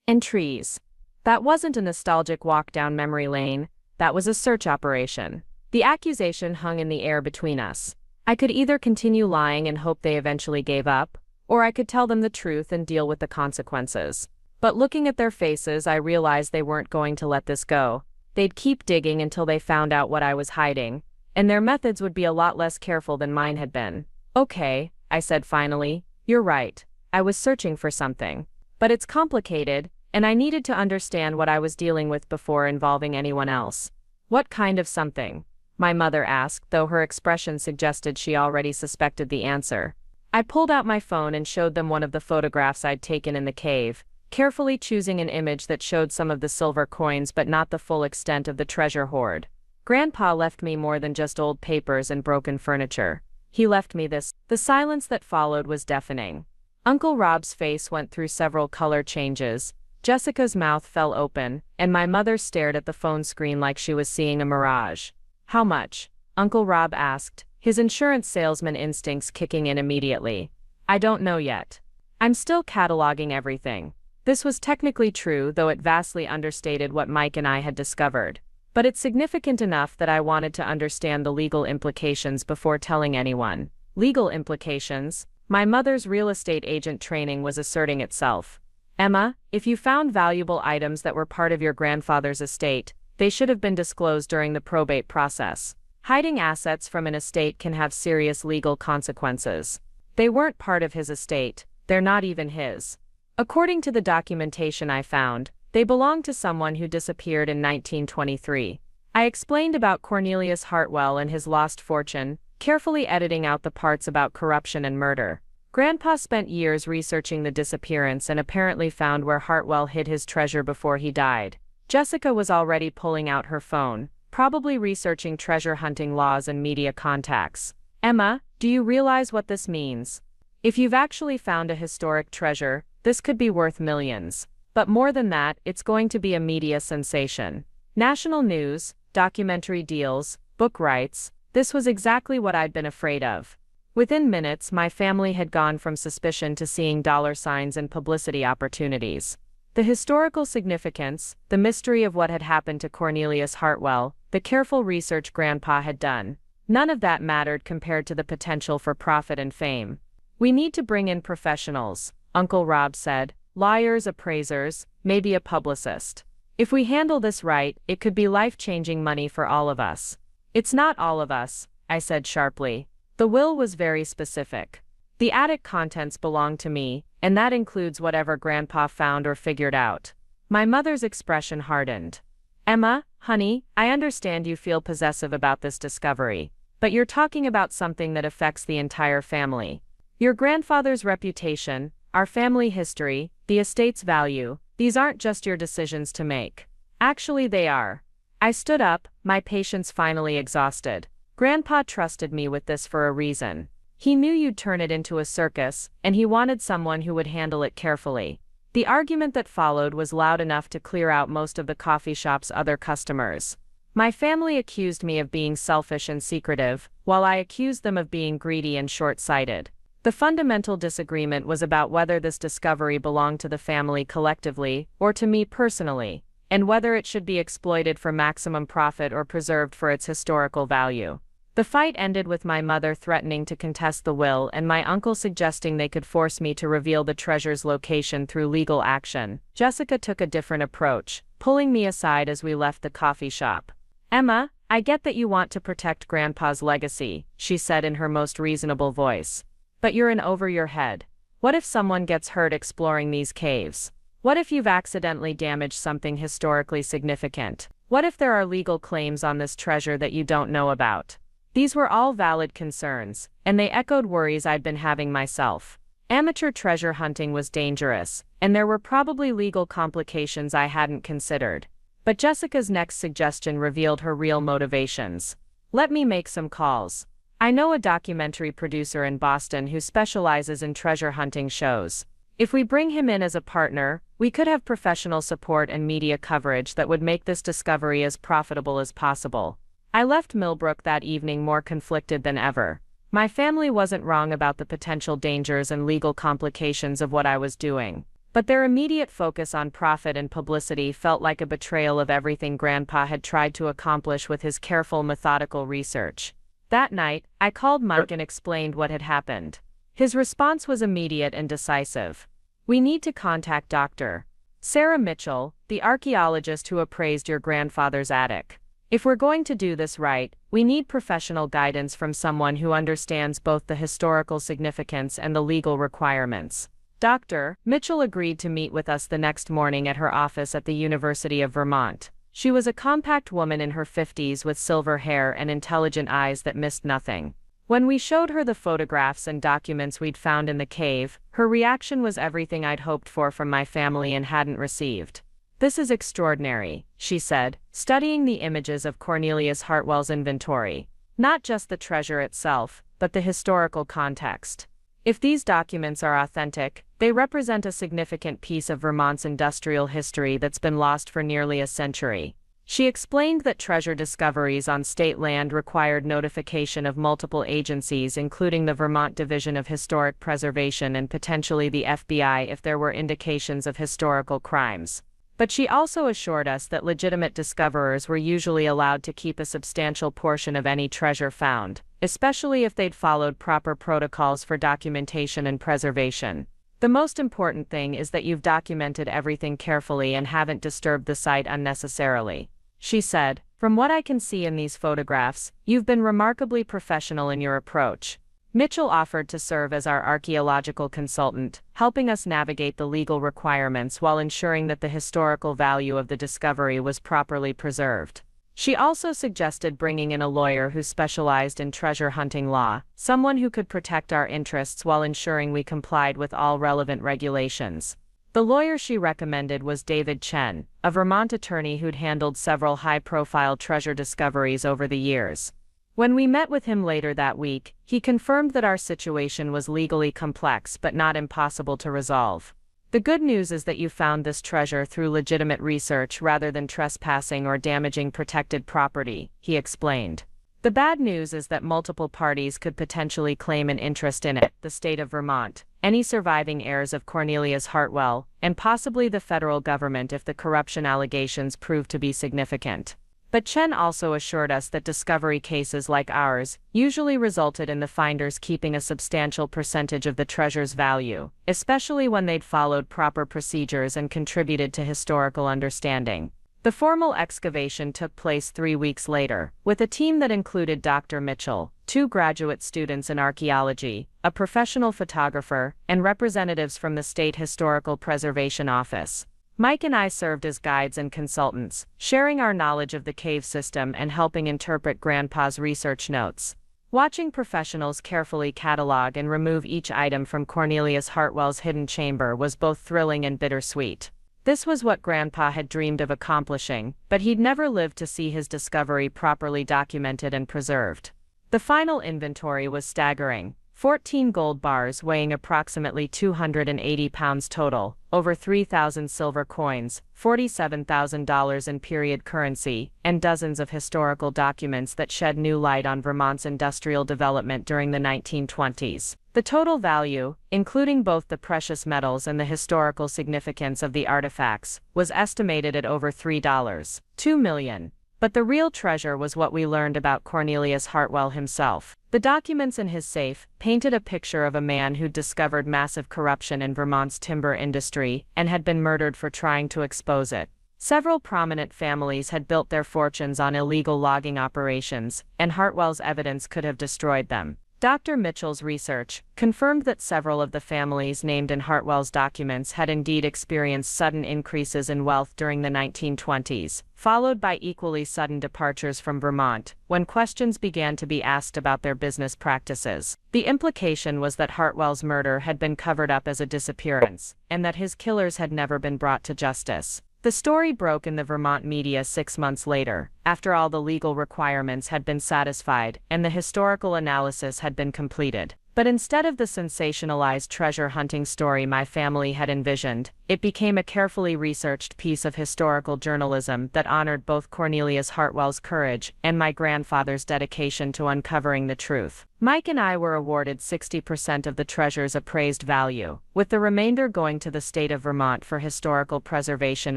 and trees. That wasn't a nostalgic walk down memory lane, that was a search operation." The accusation hung in the air between us. I could either continue lying and hope they eventually gave up, or I could tell them the truth and deal with the consequences. But looking at their faces, I realized they weren't going to let this go. They'd keep digging until they found out what I was hiding, and their methods would be a lot less careful than mine had been. "Okay," I said finally, "you're right. I was searching for something. But it's complicated, and I needed to understand what I was dealing with before involving anyone else." "What kind of something?" my mother asked, though her expression suggested she already suspected the answer. I pulled out my phone and showed them one of the photographs I'd taken in the cave, carefully choosing an image that showed some of the silver coins but not the full extent of the treasure hoard. "Grandpa left me more than just old papers and broken furniture. He left me this." The silence that followed was deafening. Uncle Rob's face went through several color changes, Jessica's mouth fell open, and my mother stared at the phone screen like she was seeing a mirage. "How much?" Uncle Rob asked, his insurance salesman instincts kicking in immediately. "I don't know yet. I'm still cataloging everything." This was technically true, though it vastly understated what Mike and I had discovered. But it's significant enough that I wanted to understand the legal implications before telling anyone. Legal implications? My mother's real estate agent training was asserting itself. "Emma, if you found valuable items that were part of your grandfather's estate, they should have been disclosed during the probate process. Hiding assets from an estate can have serious legal consequences. They weren't part of his estate, they're not even his. According to the documentation I found, they belonged to someone who disappeared in 1923. I explained about Cornelius Hartwell and his lost fortune, carefully editing out the parts about corruption and murder. Grandpa spent years researching the disappearance and apparently found where Hartwell hid his treasure before he died." Jessica was already pulling out her phone, probably researching treasure hunting laws and media contacts. "Emma, do you realize what this means? If you've actually found a historic treasure, this could be worth millions. But more than that, it's going to be a media sensation. National news, documentary deals, book rights. This was exactly what I'd been afraid of." Within minutes, my family had gone from suspicion to seeing dollar signs and publicity opportunities. The historical significance, the mystery of what had happened to Cornelius Hartwell, the careful research Grandpa had done. None of that mattered compared to the potential for profit and fame. "We need to bring in professionals," Uncle Rob said. "Lawyers, appraisers, maybe a publicist. If we handle this right, it could be life-changing money for all of us." "It's not all of us," I said sharply. The will was very specific. The attic contents belong to me, and that includes whatever Grandpa found or figured out. My mother's expression hardened. Emma, honey, I understand you feel possessive about this discovery, but you're talking about something that affects the entire family. Your grandfather's reputation, our family history, the estate's value, these aren't just your decisions to make. Actually, they are. I stood up, my patience finally exhausted. Grandpa trusted me with this for a reason. He knew you'd turn it into a circus, and he wanted someone who would handle it carefully. The argument that followed was loud enough to clear out most of the coffee shop's other customers. My family accused me of being selfish and secretive, while I accused them of being greedy and short-sighted. The fundamental disagreement was about whether this discovery belonged to the family collectively or to me personally, and whether it should be exploited for maximum profit or preserved for its historical value. The fight ended with my mother threatening to contest the will and my uncle suggesting they could force me to reveal the treasure's location through legal action. Jessica took a different approach, pulling me aside as we left the coffee shop. Emma, I get that you want to protect Grandpa's legacy, she said in her most reasonable voice. But you're in over your head. What if someone gets hurt exploring these caves? What if you've accidentally damaged something historically significant? What if there are legal claims on this treasure that you don't know about? These were all valid concerns, and they echoed worries I'd been having myself. Amateur treasure hunting was dangerous, and there were probably legal complications I hadn't considered. But Jessica's next suggestion revealed her real motivations. Let me make some calls. I know a documentary producer in Boston who specializes in treasure hunting shows. If we bring him in as a partner, we could have professional support and media coverage that would make this discovery as profitable as possible. I left Millbrook that evening more conflicted than ever. My family wasn't wrong about the potential dangers and legal complications of what I was doing, but their immediate focus on profit and publicity felt like a betrayal of everything Grandpa had tried to accomplish with his careful, methodical research. That night, I called Mike and explained what had happened. His response was immediate and decisive. We need to contact Dr. Sarah Mitchell, the archaeologist who appraised your grandfather's attic. If we're going to do this right, we need professional guidance from someone who understands both the historical significance and the legal requirements. Dr. Mitchell agreed to meet with us the next morning at her office at the University of Vermont. She was a compact woman in her 50s with silver hair and intelligent eyes that missed nothing. When we showed her the photographs and documents we'd found in the cave, her reaction was everything I'd hoped for from my family and hadn't received. This is extraordinary, she said, studying the images of Cornelius Hartwell's inventory. Not just the treasure itself, but the historical context. If these documents are authentic, they represent a significant piece of Vermont's industrial history that's been lost for nearly a century. She explained that treasure discoveries on state land required notification of multiple agencies, including the Vermont Division of Historic Preservation and potentially the FBI if there were indications of historical crimes. But she also assured us that legitimate discoverers were usually allowed to keep a substantial portion of any treasure found, especially if they'd followed proper protocols for documentation and preservation. The most important thing is that you've documented everything carefully and haven't disturbed the site unnecessarily. She said, from what I can see in these photographs, you've been remarkably professional in your approach. Mitchell offered to serve as our archaeological consultant, helping us navigate the legal requirements while ensuring that the historical value of the discovery was properly preserved. She also suggested bringing in a lawyer who specialized in treasure hunting law, someone who could protect our interests while ensuring we complied with all relevant regulations. The lawyer she recommended was David Chen, a Vermont attorney who'd handled several high-profile treasure discoveries over the years. When we met with him later that week, he confirmed that our situation was legally complex but not impossible to resolve. The good news is that you found this treasure through legitimate research rather than trespassing or damaging protected property, he explained. The bad news is that multiple parties could potentially claim an interest in it: the state of Vermont, any surviving heirs of Cornelius Hartwell, and possibly the federal government if the corruption allegations prove to be significant. But Chen also assured us that discovery cases like ours usually resulted in the finders keeping a substantial percentage of the treasure's value, especially when they'd followed proper procedures and contributed to historical understanding. The formal excavation took place 3 weeks later, with a team that included Dr. Mitchell, 2 graduate students in archaeology, a professional photographer, and representatives from the State Historical Preservation Office. Mike and I served as guides and consultants, sharing our knowledge of the cave system and helping interpret Grandpa's research notes. Watching professionals carefully catalog and remove each item from Cornelius Hartwell's hidden chamber was both thrilling and bittersweet. This was what Grandpa had dreamed of accomplishing, but he'd never lived to see his discovery properly documented and preserved. The final inventory was staggering: 14 gold bars weighing approximately 280 pounds total, over 3,000 silver coins, $47,000 in period currency, and dozens of historical documents that shed new light on Vermont's industrial development during the 1920s. The total value, including both the precious metals and the historical significance of the artifacts, was estimated at over $3.2 million. But the real treasure was what we learned about Cornelius Hartwell himself. The documents in his safe painted a picture of a man who'd discovered massive corruption in Vermont's timber industry and had been murdered for trying to expose it. Several prominent families had built their fortunes on illegal logging operations, and Hartwell's evidence could have destroyed them. Dr. Mitchell's research confirmed that several of the families named in Hartwell's documents had indeed experienced sudden increases in wealth during the 1920s, followed by equally sudden departures from Vermont, when questions began to be asked about their business practices. The implication was that Hartwell's murder had been covered up as a disappearance, and that his killers had never been brought to justice. The story broke in the Vermont media 6 months later, after all the legal requirements had been satisfied and the historical analysis had been completed. But instead of the sensationalized treasure hunting story my family had envisioned, it became a carefully researched piece of historical journalism that honored both Cornelius Hartwell's courage and my grandfather's dedication to uncovering the truth. Mike and I were awarded 60% of the treasure's appraised value, with the remainder going to the state of Vermont for historical preservation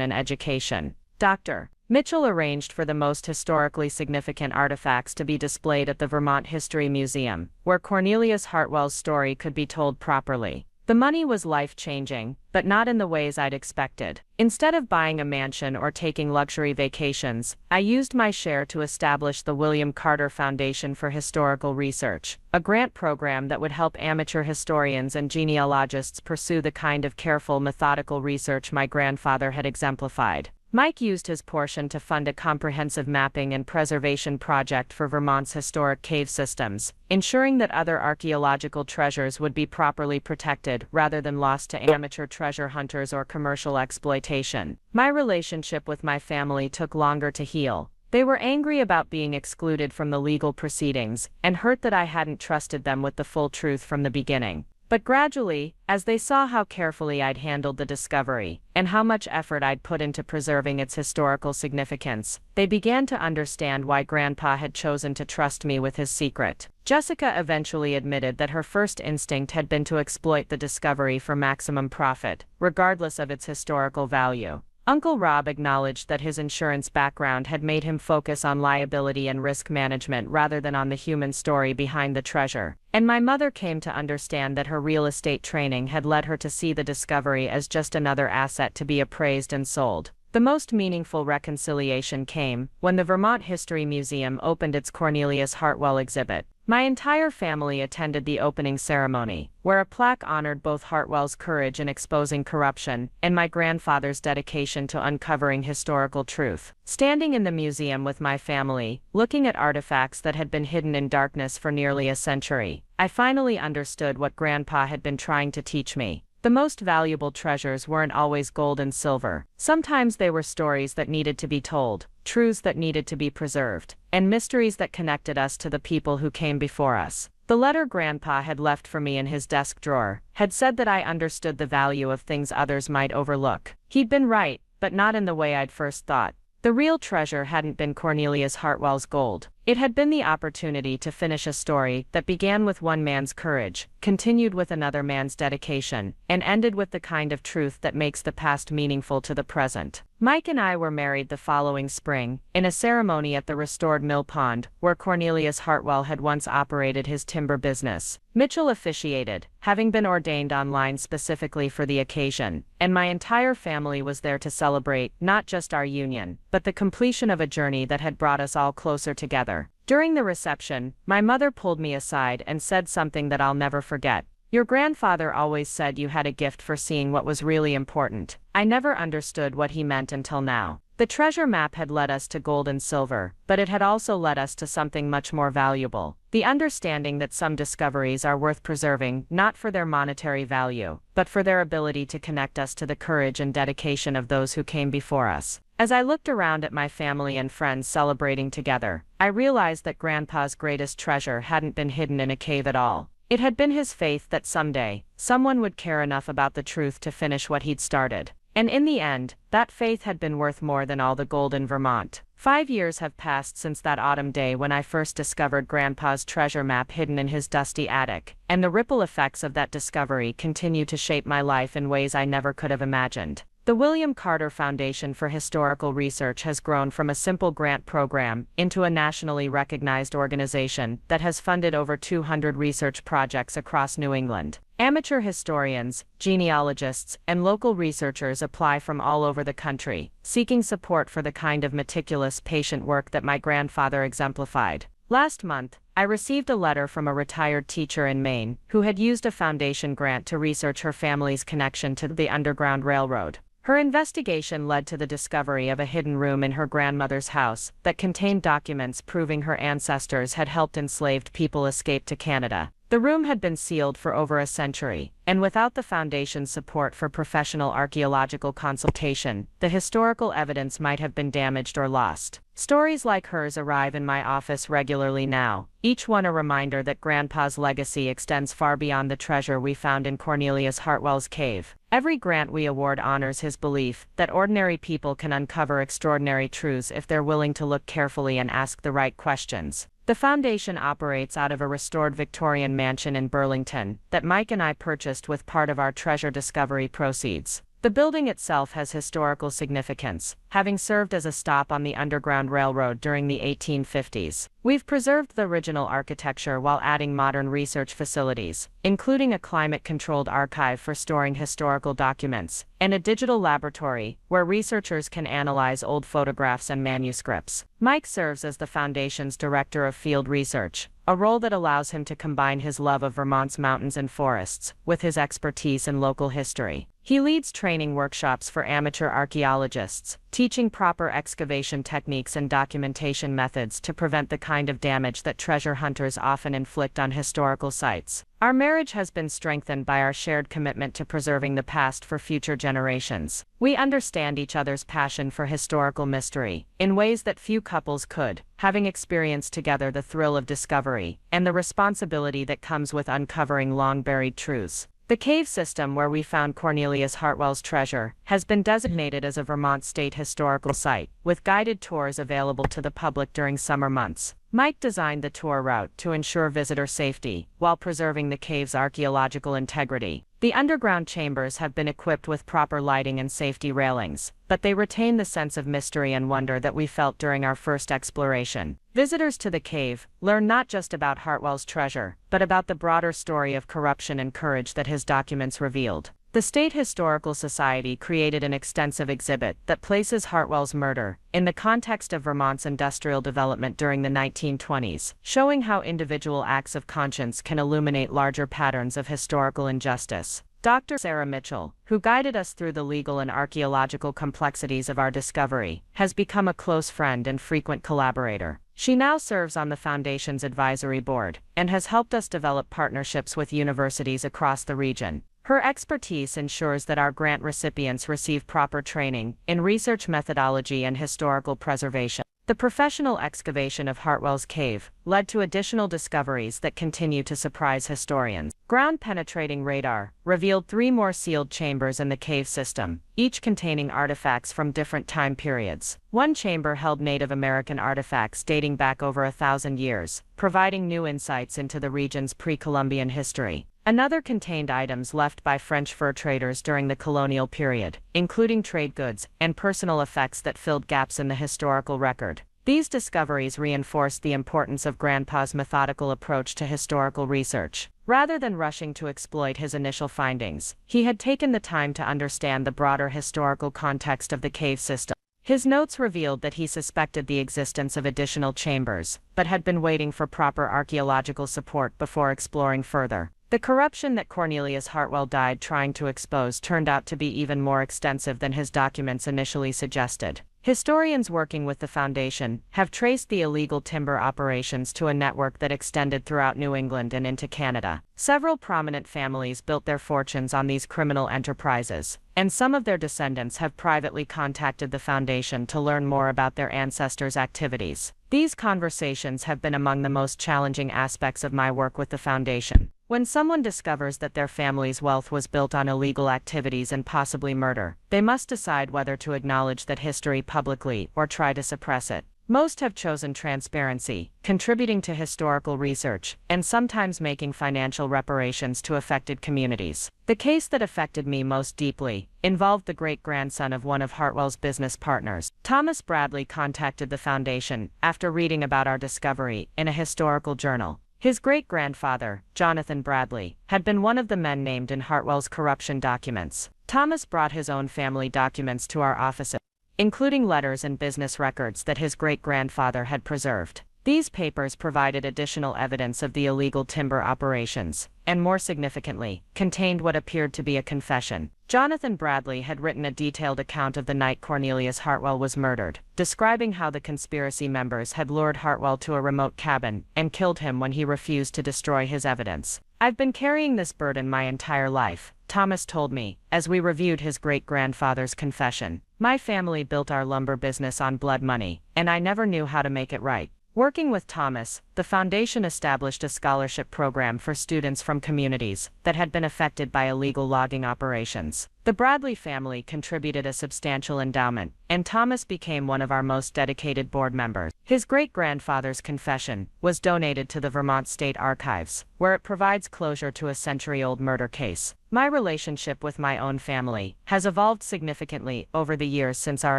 and education. Dr. Mitchell arranged for the most historically significant artifacts to be displayed at the Vermont History Museum, where Cornelius Hartwell's story could be told properly. The money was life-changing, but not in the ways I'd expected. Instead of buying a mansion or taking luxury vacations, I used my share to establish the William Carter Foundation for Historical Research, a grant program that would help amateur historians and genealogists pursue the kind of careful, methodical research my grandfather had exemplified. Mike used his portion to fund a comprehensive mapping and preservation project for Vermont's historic cave systems, ensuring that other archaeological treasures would be properly protected rather than lost to amateur treasure hunters or commercial exploitation. My relationship with my family took longer to heal. They were angry about being excluded from the legal proceedings, and hurt that I hadn't trusted them with the full truth from the beginning. But gradually, as they saw how carefully I'd handled the discovery, and how much effort I'd put into preserving its historical significance, they began to understand why Grandpa had chosen to trust me with his secret. Jessica eventually admitted that her first instinct had been to exploit the discovery for maximum profit, regardless of its historical value. Uncle Rob acknowledged that his insurance background had made him focus on liability and risk management rather than on the human story behind the treasure, and my mother came to understand that her real estate training had led her to see the discovery as just another asset to be appraised and sold. The most meaningful reconciliation came when the Vermont History Museum opened its Cornelius Hartwell exhibit. My entire family attended the opening ceremony, where a plaque honored both Hartwell's courage in exposing corruption and my grandfather's dedication to uncovering historical truth. Standing in the museum with my family, looking at artifacts that had been hidden in darkness for nearly a century, I finally understood what Grandpa had been trying to teach me. The most valuable treasures weren't always gold and silver. Sometimes they were stories that needed to be told, truths that needed to be preserved, and mysteries that connected us to the people who came before us. The letter Grandpa had left for me in his desk drawer had said that I understood the value of things others might overlook. He'd been right, but not in the way I'd first thought. The real treasure hadn't been Cornelius Hartwell's gold. It had been the opportunity to finish a story that began with one man's courage, continued with another man's dedication, and ended with the kind of truth that makes the past meaningful to the present. Mike and I were married the following spring, in a ceremony at the restored mill pond, where Cornelius Hartwell had once operated his timber business. Mitchell officiated, having been ordained online specifically for the occasion, and my entire family was there to celebrate not just our union, but the completion of a journey that had brought us all closer together. During the reception, my mother pulled me aside and said something that I'll never forget. "Your grandfather always said you had a gift for seeing what was really important." I never understood what he meant until now. The treasure map had led us to gold and silver, but it had also led us to something much more valuable. The understanding that some discoveries are worth preserving not for their monetary value, but for their ability to connect us to the courage and dedication of those who came before us. As I looked around at my family and friends celebrating together, I realized that Grandpa's greatest treasure hadn't been hidden in a cave at all. It had been his faith that someday, someone would care enough about the truth to finish what he'd started. And in the end, that faith had been worth more than all the gold in Vermont. 5 years have passed since that autumn day when I first discovered Grandpa's treasure map hidden in his dusty attic, and the ripple effects of that discovery continue to shape my life in ways I never could have imagined. The William Carter Foundation for Historical Research has grown from a simple grant program into a nationally recognized organization that has funded over 200 research projects across New England. Amateur historians, genealogists, and local researchers apply from all over the country, seeking support for the kind of meticulous, patient work that my grandfather exemplified. Last month, I received a letter from a retired teacher in Maine who had used a foundation grant to research her family's connection to the Underground Railroad. Her investigation led to the discovery of a hidden room in her grandmother's house that contained documents proving her ancestors had helped enslaved people escape to Canada. The room had been sealed for over a century, and without the Foundation's support for professional archaeological consultation, the historical evidence might have been damaged or lost. Stories like hers arrive in my office regularly now, each one a reminder that Grandpa's legacy extends far beyond the treasure we found in Cornelius Hartwell's cave. Every grant we award honors his belief that ordinary people can uncover extraordinary truths if they're willing to look carefully and ask the right questions. The foundation operates out of a restored Victorian mansion in Burlington that Mike and I purchased with part of our treasure discovery proceeds. The building itself has historical significance, having served as a stop on the Underground Railroad during the 1850s. We've preserved the original architecture while adding modern research facilities, including a climate-controlled archive for storing historical documents, and a digital laboratory where researchers can analyze old photographs and manuscripts. Mike serves as the Foundation's Director of Field Research, a role that allows him to combine his love of Vermont's mountains and forests with his expertise in local history. He leads training workshops for amateur archaeologists, teaching proper excavation techniques and documentation methods to prevent the kind of damage that treasure hunters often inflict on historical sites. Our marriage has been strengthened by our shared commitment to preserving the past for future generations. We understand each other's passion for historical mystery in ways that few couples could, having experienced together the thrill of discovery and the responsibility that comes with uncovering long-buried truths. The cave system where we found Cornelius Hartwell's treasure has been designated as a Vermont State Historical Site, with guided tours available to the public during summer months. Mike designed the tour route to ensure visitor safety, while preserving the cave's archaeological integrity. The underground chambers have been equipped with proper lighting and safety railings, but they retain the sense of mystery and wonder that we felt during our first exploration. Visitors to the cave learn not just about Hartwell's treasure, but about the broader story of corruption and courage that his documents revealed. The State Historical Society created an extensive exhibit that places Hartwell's murder in the context of Vermont's industrial development during the 1920s, showing how individual acts of conscience can illuminate larger patterns of historical injustice. Dr. Sarah Mitchell, who guided us through the legal and archaeological complexities of our discovery, has become a close friend and frequent collaborator. She now serves on the Foundation's advisory board and has helped us develop partnerships with universities across the region. Her expertise ensures that our grant recipients receive proper training in research methodology and historical preservation. The professional excavation of Hartwell's cave led to additional discoveries that continue to surprise historians. Ground-penetrating radar revealed 3 more sealed chambers in the cave system, each containing artifacts from different time periods. One chamber held Native American artifacts dating back over 1,000 years, providing new insights into the region's pre-Columbian history. Another contained items left by French fur traders during the colonial period, including trade goods and personal effects that filled gaps in the historical record. These discoveries reinforced the importance of Grandpa's methodical approach to historical research. Rather than rushing to exploit his initial findings, he had taken the time to understand the broader historical context of the cave system. His notes revealed that he suspected the existence of additional chambers, but had been waiting for proper archaeological support before exploring further. The corruption that Cornelius Hartwell died trying to expose turned out to be even more extensive than his documents initially suggested. Historians working with the Foundation have traced the illegal timber operations to a network that extended throughout New England and into Canada. Several prominent families built their fortunes on these criminal enterprises, and some of their descendants have privately contacted the Foundation to learn more about their ancestors' activities. These conversations have been among the most challenging aspects of my work with the Foundation. When someone discovers that their family's wealth was built on illegal activities and possibly murder, they must decide whether to acknowledge that history publicly or try to suppress it. Most have chosen transparency, contributing to historical research, and sometimes making financial reparations to affected communities. The case that affected me most deeply involved the great-grandson of one of Hartwell's business partners. Thomas Bradley contacted the Foundation after reading about our discovery in a historical journal. His great-grandfather, Jonathan Bradley, had been one of the men named in Hartwell's corruption documents. Thomas brought his own family documents to our office, including letters and business records that his great-grandfather had preserved. These papers provided additional evidence of the illegal timber operations, and more significantly, contained what appeared to be a confession. Jonathan Bradley had written a detailed account of the night Cornelius Hartwell was murdered, describing how the conspiracy members had lured Hartwell to a remote cabin and killed him when he refused to destroy his evidence. "I've been carrying this burden my entire life," Thomas told me, as we reviewed his great-grandfather's confession. "My family built our lumber business on blood money, and I never knew how to make it right." Working with Thomas, the Foundation established a scholarship program for students from communities that had been affected by illegal logging operations. The Bradley family contributed a substantial endowment, and Thomas became one of our most dedicated board members. His great-grandfather's confession was donated to the Vermont State Archives, where it provides closure to a century-old murder case. My relationship with my own family has evolved significantly over the years since our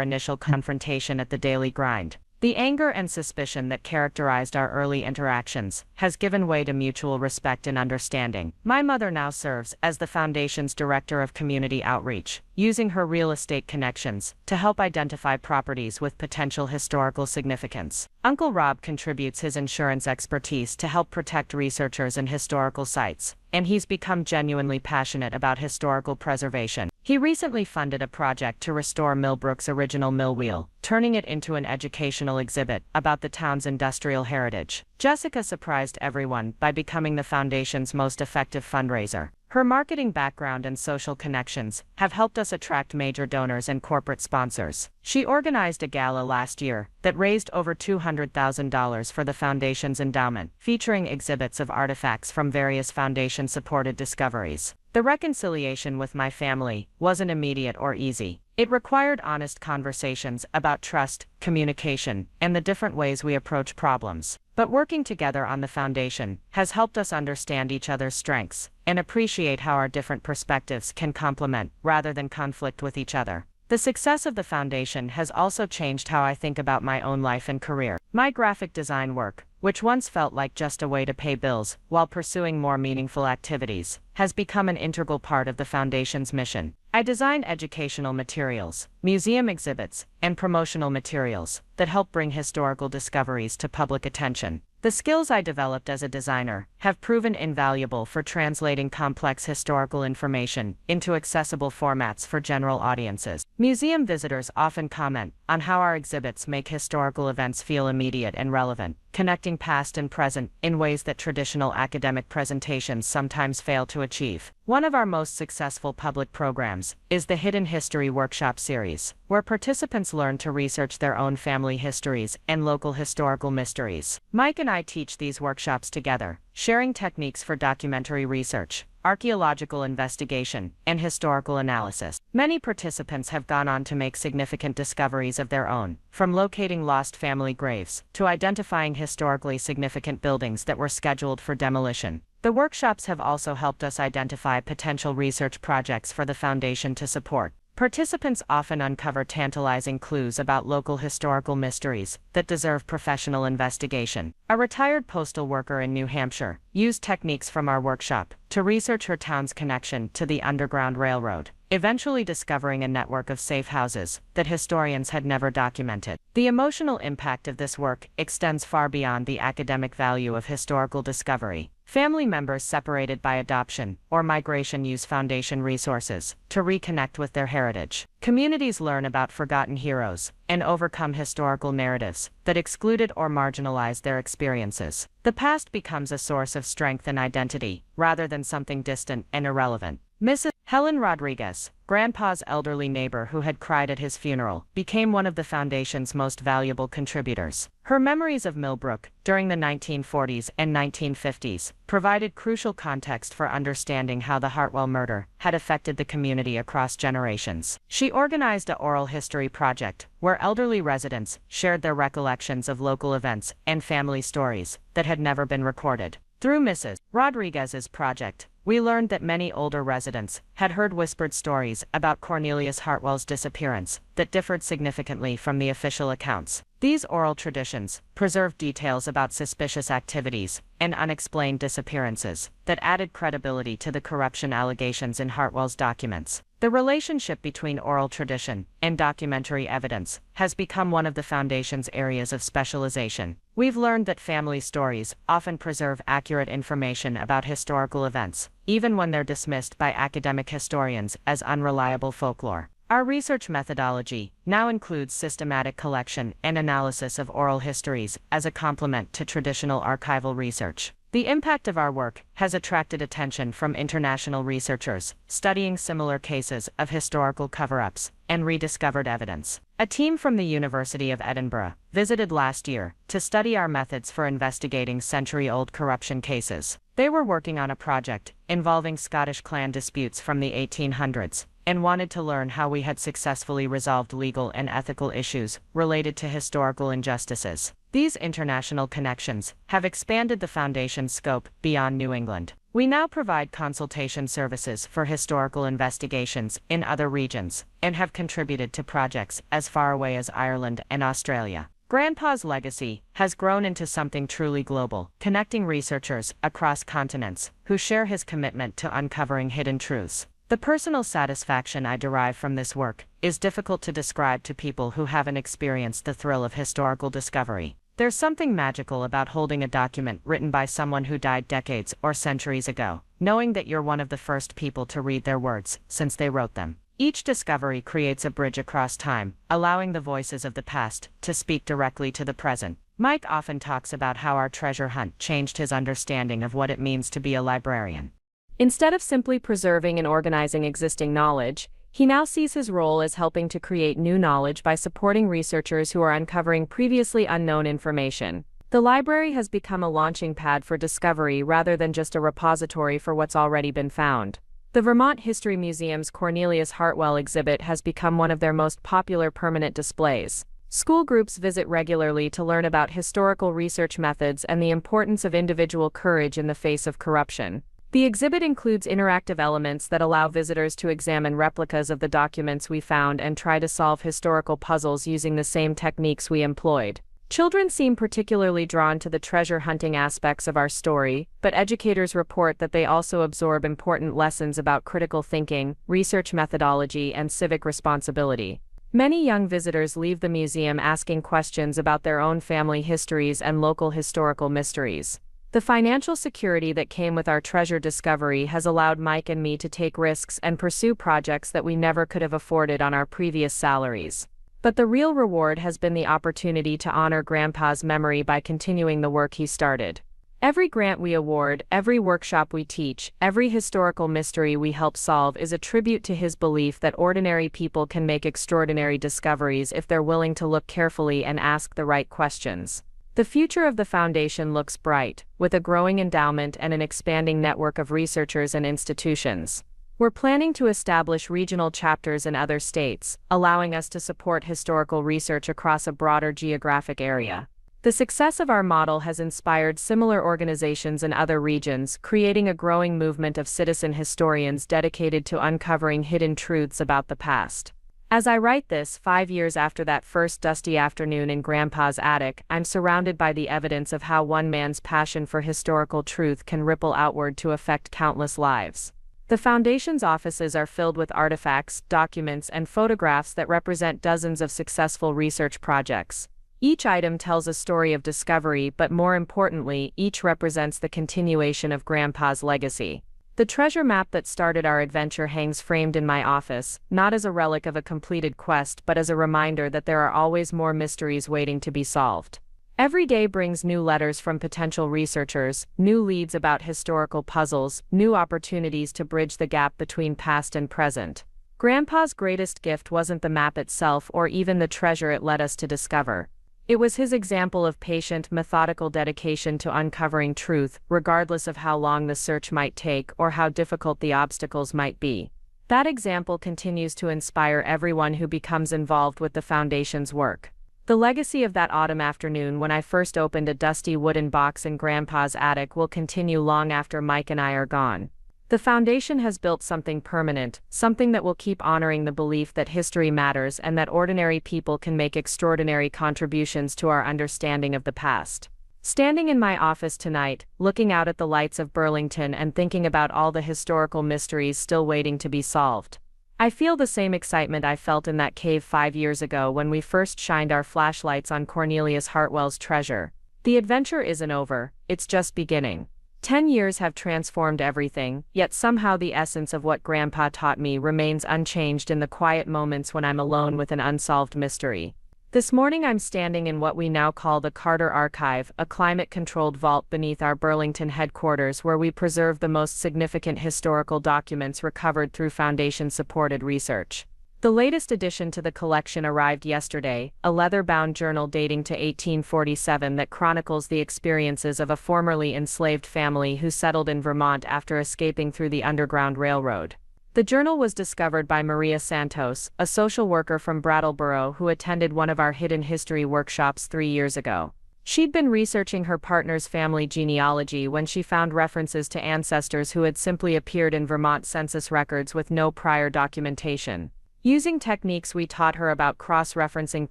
initial confrontation at the Daily Grind. The anger and suspicion that characterized our early interactions has given way to mutual respect and understanding. My mother now serves as the Foundation's Director of Community Outreach, using her real estate connections to help identify properties with potential historical significance. Uncle Rob contributes his insurance expertise to help protect researchers and historical sites, and he's become genuinely passionate about historical preservation. He recently funded a project to restore Millbrook's original mill wheel, turning it into an educational exhibit about the town's industrial heritage. Jessica surprised everyone by becoming the Foundation's most effective fundraiser. Her marketing background and social connections have helped us attract major donors and corporate sponsors. She organized a gala last year that raised over $200,000 for the Foundation's endowment, featuring exhibits of artifacts from various Foundation-supported discoveries. The reconciliation with my family wasn't immediate or easy. It required honest conversations about trust, communication, and the different ways we approach problems. But working together on the Foundation has helped us understand each other's strengths and appreciate how our different perspectives can complement rather than conflict with each other. The success of the Foundation has also changed how I think about my own life and career. My graphic design work, which once felt like just a way to pay bills while pursuing more meaningful activities, has become an integral part of the Foundation's mission. I design educational materials, museum exhibits, and promotional materials that help bring historical discoveries to public attention. The skills I developed as a designer have proven invaluable for translating complex historical information into accessible formats for general audiences. Museum visitors often comment on how our exhibits make historical events feel immediate and relevant, connecting past and present in ways that traditional academic presentations sometimes fail to achieve. One of our most successful public programs is the Hidden History Workshop series, where participants learn to research their own family histories and local historical mysteries. Mike and I teach these workshops together, sharing techniques for documentary research, archaeological investigation, and historical analysis. Many participants have gone on to make significant discoveries of their own, from locating lost family graves to identifying historically significant buildings that were scheduled for demolition. The workshops have also helped us identify potential research projects for the Foundation to support. Participants often uncover tantalizing clues about local historical mysteries that deserve professional investigation. A retired postal worker in New Hampshire used techniques from our workshop to research her town's connection to the Underground Railroad, eventually discovering a network of safe houses that historians had never documented. The emotional impact of this work extends far beyond the academic value of historical discovery. Family members separated by adoption or migration use Foundation resources to reconnect with their heritage. Communities learn about forgotten heroes and overcome historical narratives that excluded or marginalized their experiences. The past becomes a source of strength and identity, rather than something distant and irrelevant. Mrs. Helen Rodriguez, Grandpa's elderly neighbor who had cried at his funeral, became one of the Foundation's most valuable contributors. Her memories of Millbrook during the 1940s and 1950s provided crucial context for understanding how the Hartwell murder had affected the community across generations. She organized an oral history project where elderly residents shared their recollections of local events and family stories that had never been recorded. Through Mrs. Rodriguez's project, we learned that many older residents had heard whispered stories about Cornelius Hartwell's disappearance that differed significantly from the official accounts. These oral traditions preserved details about suspicious activities and unexplained disappearances that added credibility to the corruption allegations in Hartwell's documents. The relationship between oral tradition and documentary evidence has become one of the Foundation's areas of specialization. We've learned that family stories often preserve accurate information about historical events, even when they're dismissed by academic historians as unreliable folklore. Our research methodology now includes systematic collection and analysis of oral histories as a complement to traditional archival research. The impact of our work has attracted attention from international researchers studying similar cases of historical cover-ups and rediscovered evidence. A team from the University of Edinburgh visited last year to study our methods for investigating century-old corruption cases. They were working on a project involving Scottish clan disputes from the 1800s and wanted to learn how we had successfully resolved legal and ethical issues related to historical injustices. These international connections have expanded the Foundation's scope beyond New England. We now provide consultation services for historical investigations in other regions and have contributed to projects as far away as Ireland and Australia. Grandpa's legacy has grown into something truly global, connecting researchers across continents who share his commitment to uncovering hidden truths. The personal satisfaction I derive from this work is difficult to describe to people who haven't experienced the thrill of historical discovery. There's something magical about holding a document written by someone who died decades or centuries ago, knowing that you're one of the first people to read their words since they wrote them. Each discovery creates a bridge across time, allowing the voices of the past to speak directly to the present. Mike often talks about how our treasure hunt changed his understanding of what it means to be a librarian. Instead of simply preserving and organizing existing knowledge, he now sees his role as helping to create new knowledge by supporting researchers who are uncovering previously unknown information. The library has become a launching pad for discovery rather than just a repository for what's already been found. The Vermont History Museum's Cornelius Hartwell exhibit has become one of their most popular permanent displays. School groups visit regularly to learn about historical research methods and the importance of individual courage in the face of corruption. The exhibit includes interactive elements that allow visitors to examine replicas of the documents we found and try to solve historical puzzles using the same techniques we employed. Children seem particularly drawn to the treasure hunting aspects of our story, but educators report that they also absorb important lessons about critical thinking, research methodology, and civic responsibility. Many young visitors leave the museum asking questions about their own family histories and local historical mysteries. The financial security that came with our treasure discovery has allowed Mike and me to take risks and pursue projects that we never could have afforded on our previous salaries. But the real reward has been the opportunity to honor Grandpa's memory by continuing the work he started. Every grant we award, every workshop we teach, every historical mystery we help solve is a tribute to his belief that ordinary people can make extraordinary discoveries if they're willing to look carefully and ask the right questions. The future of the Foundation looks bright, with a growing endowment and an expanding network of researchers and institutions. We're planning to establish regional chapters in other states, allowing us to support historical research across a broader geographic area. The success of our model has inspired similar organizations in other regions, creating a growing movement of citizen historians dedicated to uncovering hidden truths about the past. As I write this, 5 years after that first dusty afternoon in Grandpa's attic, I'm surrounded by the evidence of how one man's passion for historical truth can ripple outward to affect countless lives. The Foundation's offices are filled with artifacts, documents, and photographs that represent dozens of successful research projects. Each item tells a story of discovery, but more importantly, each represents the continuation of Grandpa's legacy. The treasure map that started our adventure hangs framed in my office, not as a relic of a completed quest but as a reminder that there are always more mysteries waiting to be solved. Every day brings new letters from potential researchers, new leads about historical puzzles, new opportunities to bridge the gap between past and present. Grandpa's greatest gift wasn't the map itself or even the treasure it led us to discover. It was his example of patient, methodical dedication to uncovering truth, regardless of how long the search might take or how difficult the obstacles might be. That example continues to inspire everyone who becomes involved with the Foundation's work. The legacy of that autumn afternoon when I first opened a dusty wooden box in Grandpa's attic will continue long after Mike and I are gone. The Foundation has built something permanent, something that will keep honoring the belief that history matters and that ordinary people can make extraordinary contributions to our understanding of the past. Standing in my office tonight, looking out at the lights of Burlington and thinking about all the historical mysteries still waiting to be solved, I feel the same excitement I felt in that cave 5 years ago when we first shined our flashlights on Cornelius Hartwell's treasure. The adventure isn't over, it's just beginning. 10 years have transformed everything, yet somehow the essence of what Grandpa taught me remains unchanged in the quiet moments when I'm alone with an unsolved mystery. This morning I'm standing in what we now call the Carter Archive, a climate-controlled vault beneath our Burlington headquarters where we preserve the most significant historical documents recovered through Foundation-supported research. The latest addition to the collection arrived yesterday, a leather-bound journal dating to 1847 that chronicles the experiences of a formerly enslaved family who settled in Vermont after escaping through the Underground Railroad. The journal was discovered by Maria Santos, a social worker from Brattleboro who attended one of our hidden history workshops 3 years ago. She'd been researching her partner's family genealogy when she found references to ancestors who had simply appeared in Vermont census records with no prior documentation. Using techniques we taught her about cross-referencing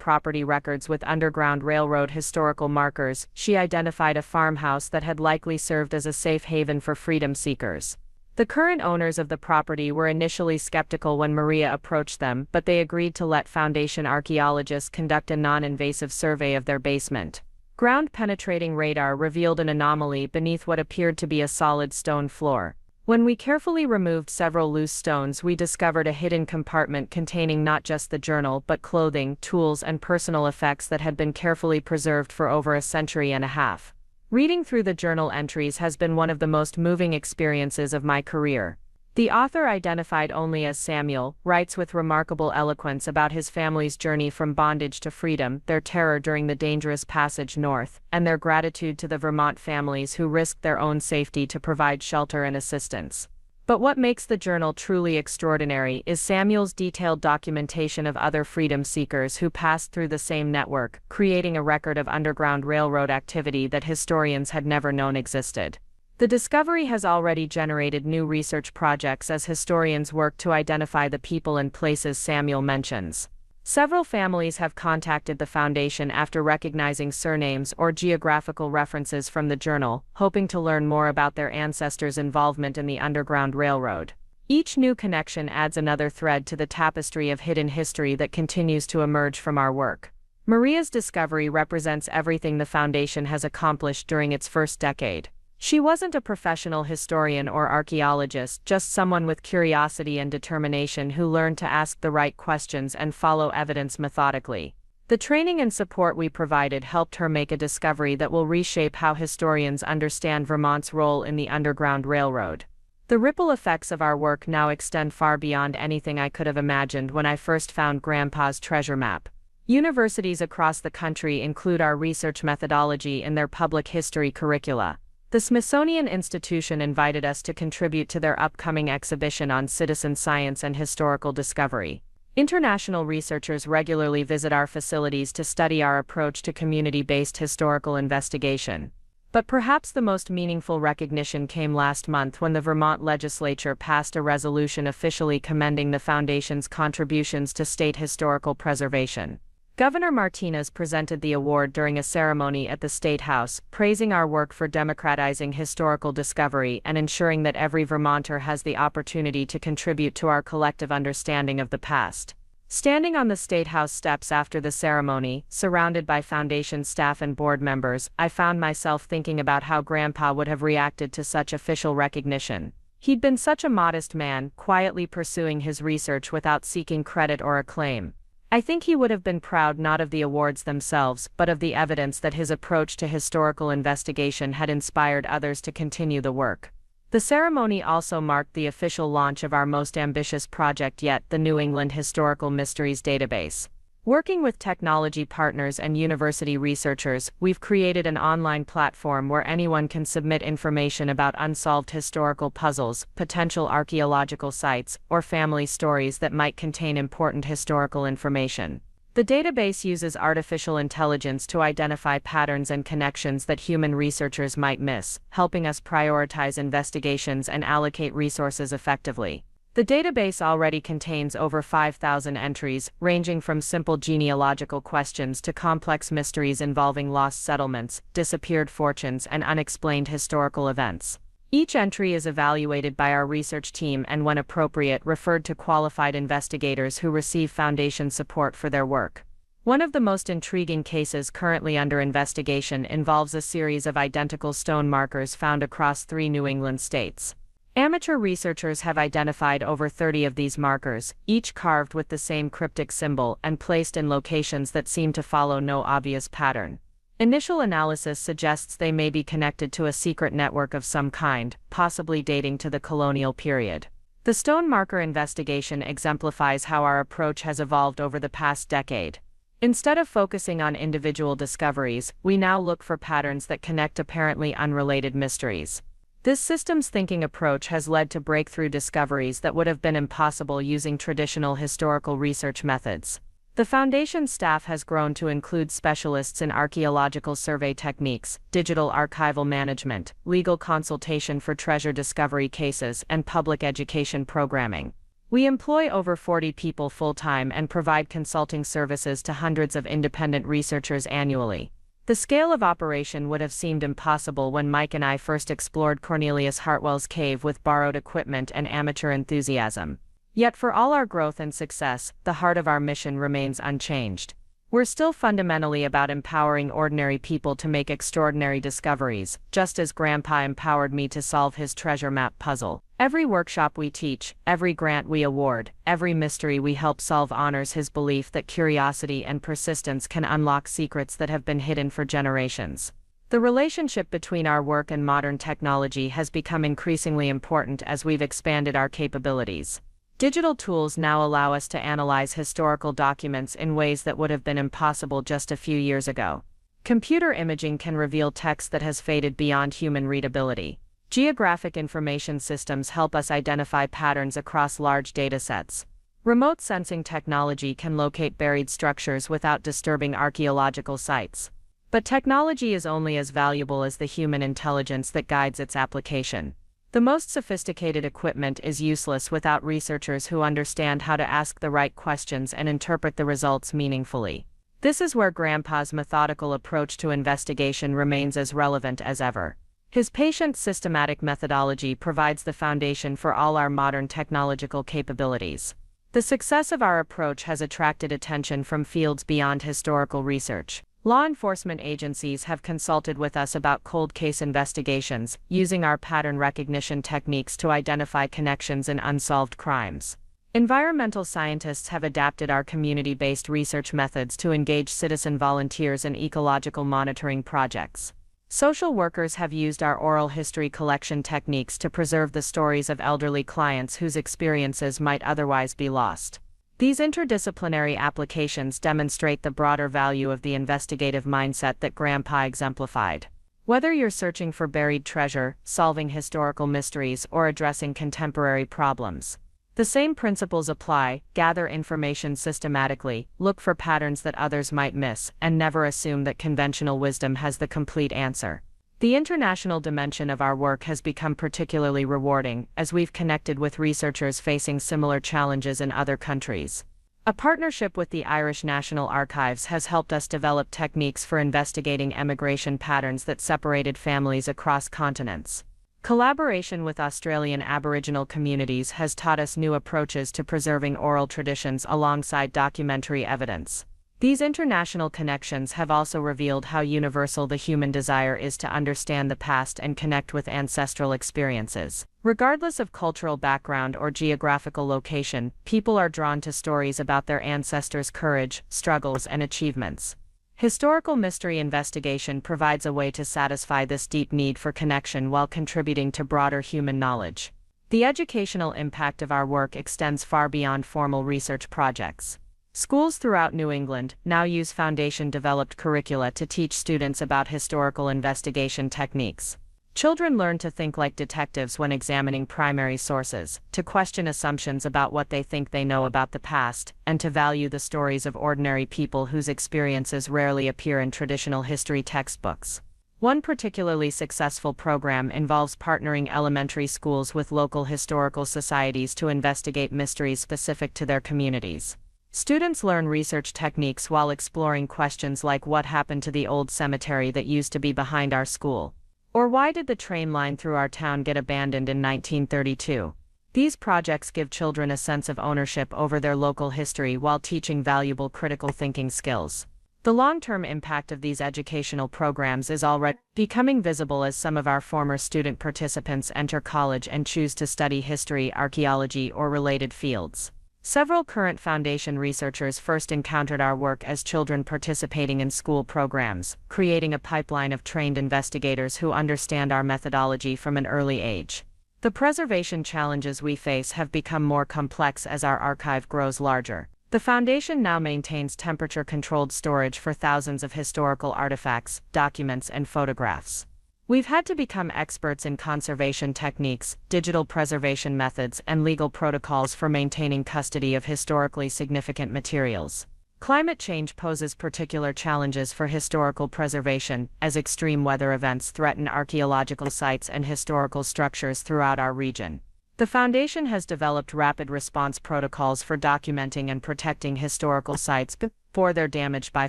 property records with Underground Railroad historical markers, she identified a farmhouse that had likely served as a safe haven for freedom seekers. The current owners of the property were initially skeptical when Maria approached them, but they agreed to let Foundation archaeologists conduct a non-invasive survey of their basement. Ground-penetrating radar revealed an anomaly beneath what appeared to be a solid stone floor. When we carefully removed several loose stones, we discovered a hidden compartment containing not just the journal but clothing, tools, and personal effects that had been carefully preserved for over a century and a half. Reading through the journal entries has been one of the most moving experiences of my career. The author, identified only as Samuel, writes with remarkable eloquence about his family's journey from bondage to freedom, their terror during the dangerous passage north, and their gratitude to the Vermont families who risked their own safety to provide shelter and assistance. But what makes the journal truly extraordinary is Samuel's detailed documentation of other freedom seekers who passed through the same network, creating a record of Underground Railroad activity that historians had never known existed. The discovery has already generated new research projects as historians work to identify the people and places Samuel mentions. Several families have contacted the Foundation after recognizing surnames or geographical references from the journal, hoping to learn more about their ancestors' involvement in the Underground Railroad. Each new connection adds another thread to the tapestry of hidden history that continues to emerge from our work. Maria's discovery represents everything the Foundation has accomplished during its first decade. She wasn't a professional historian or archaeologist, just someone with curiosity and determination who learned to ask the right questions and follow evidence methodically. The training and support we provided helped her make a discovery that will reshape how historians understand Vermont's role in the Underground Railroad. The ripple effects of our work now extend far beyond anything I could have imagined when I first found Grandpa's treasure map. Universities across the country include our research methodology in their public history curricula. The Smithsonian Institution invited us to contribute to their upcoming exhibition on citizen science and historical discovery. International researchers regularly visit our facilities to study our approach to community-based historical investigation. But perhaps the most meaningful recognition came last month when the Vermont legislature passed a resolution officially commending the Foundation's contributions to state historical preservation. Governor Martinez presented the award during a ceremony at the State House, praising our work for democratizing historical discovery and ensuring that every Vermonter has the opportunity to contribute to our collective understanding of the past. Standing on the State House steps after the ceremony, surrounded by Foundation staff and board members, I found myself thinking about how Grandpa would have reacted to such official recognition. He'd been such a modest man, quietly pursuing his research without seeking credit or acclaim. I think he would have been proud not of the awards themselves, but of the evidence that his approach to historical investigation had inspired others to continue the work. The ceremony also marked the official launch of our most ambitious project yet, the New England Historical Mysteries Database. Working with technology partners and university researchers, we've created an online platform where anyone can submit information about unsolved historical puzzles, potential archaeological sites, or family stories that might contain important historical information. The database uses artificial intelligence to identify patterns and connections that human researchers might miss, helping us prioritize investigations and allocate resources effectively. The database already contains over 5,000 entries, ranging from simple genealogical questions to complex mysteries involving lost settlements, disappeared fortunes, and unexplained historical events. Each entry is evaluated by our research team and, when appropriate, referred to qualified investigators who receive Foundation support for their work. One of the most intriguing cases currently under investigation involves a series of identical stone markers found across 3 New England states. Amateur researchers have identified over 30 of these markers, each carved with the same cryptic symbol and placed in locations that seem to follow no obvious pattern. Initial analysis suggests they may be connected to a secret network of some kind, possibly dating to the colonial period. The stone marker investigation exemplifies how our approach has evolved over the past decade. Instead of focusing on individual discoveries, we now look for patterns that connect apparently unrelated mysteries. This systems thinking approach has led to breakthrough discoveries that would have been impossible using traditional historical research methods. The Foundation staff has grown to include specialists in archaeological survey techniques, digital archival management, legal consultation for treasure discovery cases, and public education programming. We employ over 40 people full-time and provide consulting services to hundreds of independent researchers annually. The scale of operation would have seemed impossible when Mike and I first explored Cornelius Hartwell's cave with borrowed equipment and amateur enthusiasm. Yet for all our growth and success, the heart of our mission remains unchanged. We're still fundamentally about empowering ordinary people to make extraordinary discoveries, just as Grandpa empowered me to solve his treasure map puzzle. Every workshop we teach, every grant we award, every mystery we help solve honors his belief that curiosity and persistence can unlock secrets that have been hidden for generations. The relationship between our work and modern technology has become increasingly important as we've expanded our capabilities. Digital tools now allow us to analyze historical documents in ways that would have been impossible just a few years ago. Computer imaging can reveal text that has faded beyond human readability. Geographic information systems help us identify patterns across large datasets. Remote sensing technology can locate buried structures without disturbing archaeological sites. But technology is only as valuable as the human intelligence that guides its application. The most sophisticated equipment is useless without researchers who understand how to ask the right questions and interpret the results meaningfully. This is where Grandpa's methodical approach to investigation remains as relevant as ever. His patient, systematic methodology provides the foundation for all our modern technological capabilities. The success of our approach has attracted attention from fields beyond historical research. Law enforcement agencies have consulted with us about cold case investigations, using our pattern recognition techniques to identify connections in unsolved crimes. Environmental scientists have adapted our community-based research methods to engage citizen volunteers in ecological monitoring projects. Social workers have used our oral history collection techniques to preserve the stories of elderly clients whose experiences might otherwise be lost. These interdisciplinary applications demonstrate the broader value of the investigative mindset that Grandpa exemplified. Whether you're searching for buried treasure, solving historical mysteries, or addressing contemporary problems, the The same principles apply: gather information systematically, look for patterns that others might miss, and never assume that conventional wisdom has the complete answer. The international dimension of our work has become particularly rewarding, as we've connected with researchers facing similar challenges in other countries. A partnership with the Irish National Archives has helped us develop techniques for investigating emigration patterns that separated families across continents. Collaboration with Australian Aboriginal communities has taught us new approaches to preserving oral traditions alongside documentary evidence. These international connections have also revealed how universal the human desire is to understand the past and connect with ancestral experiences. Regardless of cultural background or geographical location, people are drawn to stories about their ancestors' courage, struggles, and achievements. Historical mystery investigation provides a way to satisfy this deep need for connection while contributing to broader human knowledge. The educational impact of our work extends far beyond formal research projects. Schools throughout New England now use foundation-developed curricula to teach students about historical investigation techniques. Children learn to think like detectives when examining primary sources, to question assumptions about what they think they know about the past, and to value the stories of ordinary people whose experiences rarely appear in traditional history textbooks. One particularly successful program involves partnering elementary schools with local historical societies to investigate mysteries specific to their communities. Students learn research techniques while exploring questions like what happened to the old cemetery that used to be behind our school, or why did the train line through our town get abandoned in 1932? These projects give children a sense of ownership over their local history while teaching valuable critical thinking skills. The long-term impact of these educational programs is already becoming visible as some of our former student participants enter college and choose to study history, archaeology, or related fields. Several current Foundation researchers first encountered our work as children participating in school programs, creating a pipeline of trained investigators who understand our methodology from an early age. The preservation challenges we face have become more complex as our archive grows larger. The Foundation now maintains temperature-controlled storage for thousands of historical artifacts, documents, and photographs. We've had to become experts in conservation techniques, digital preservation methods, and legal protocols for maintaining custody of historically significant materials. Climate change poses particular challenges for historical preservation, as extreme weather events threaten archaeological sites and historical structures throughout our region. The Foundation has developed rapid response protocols for documenting and protecting historical sites before they're damaged by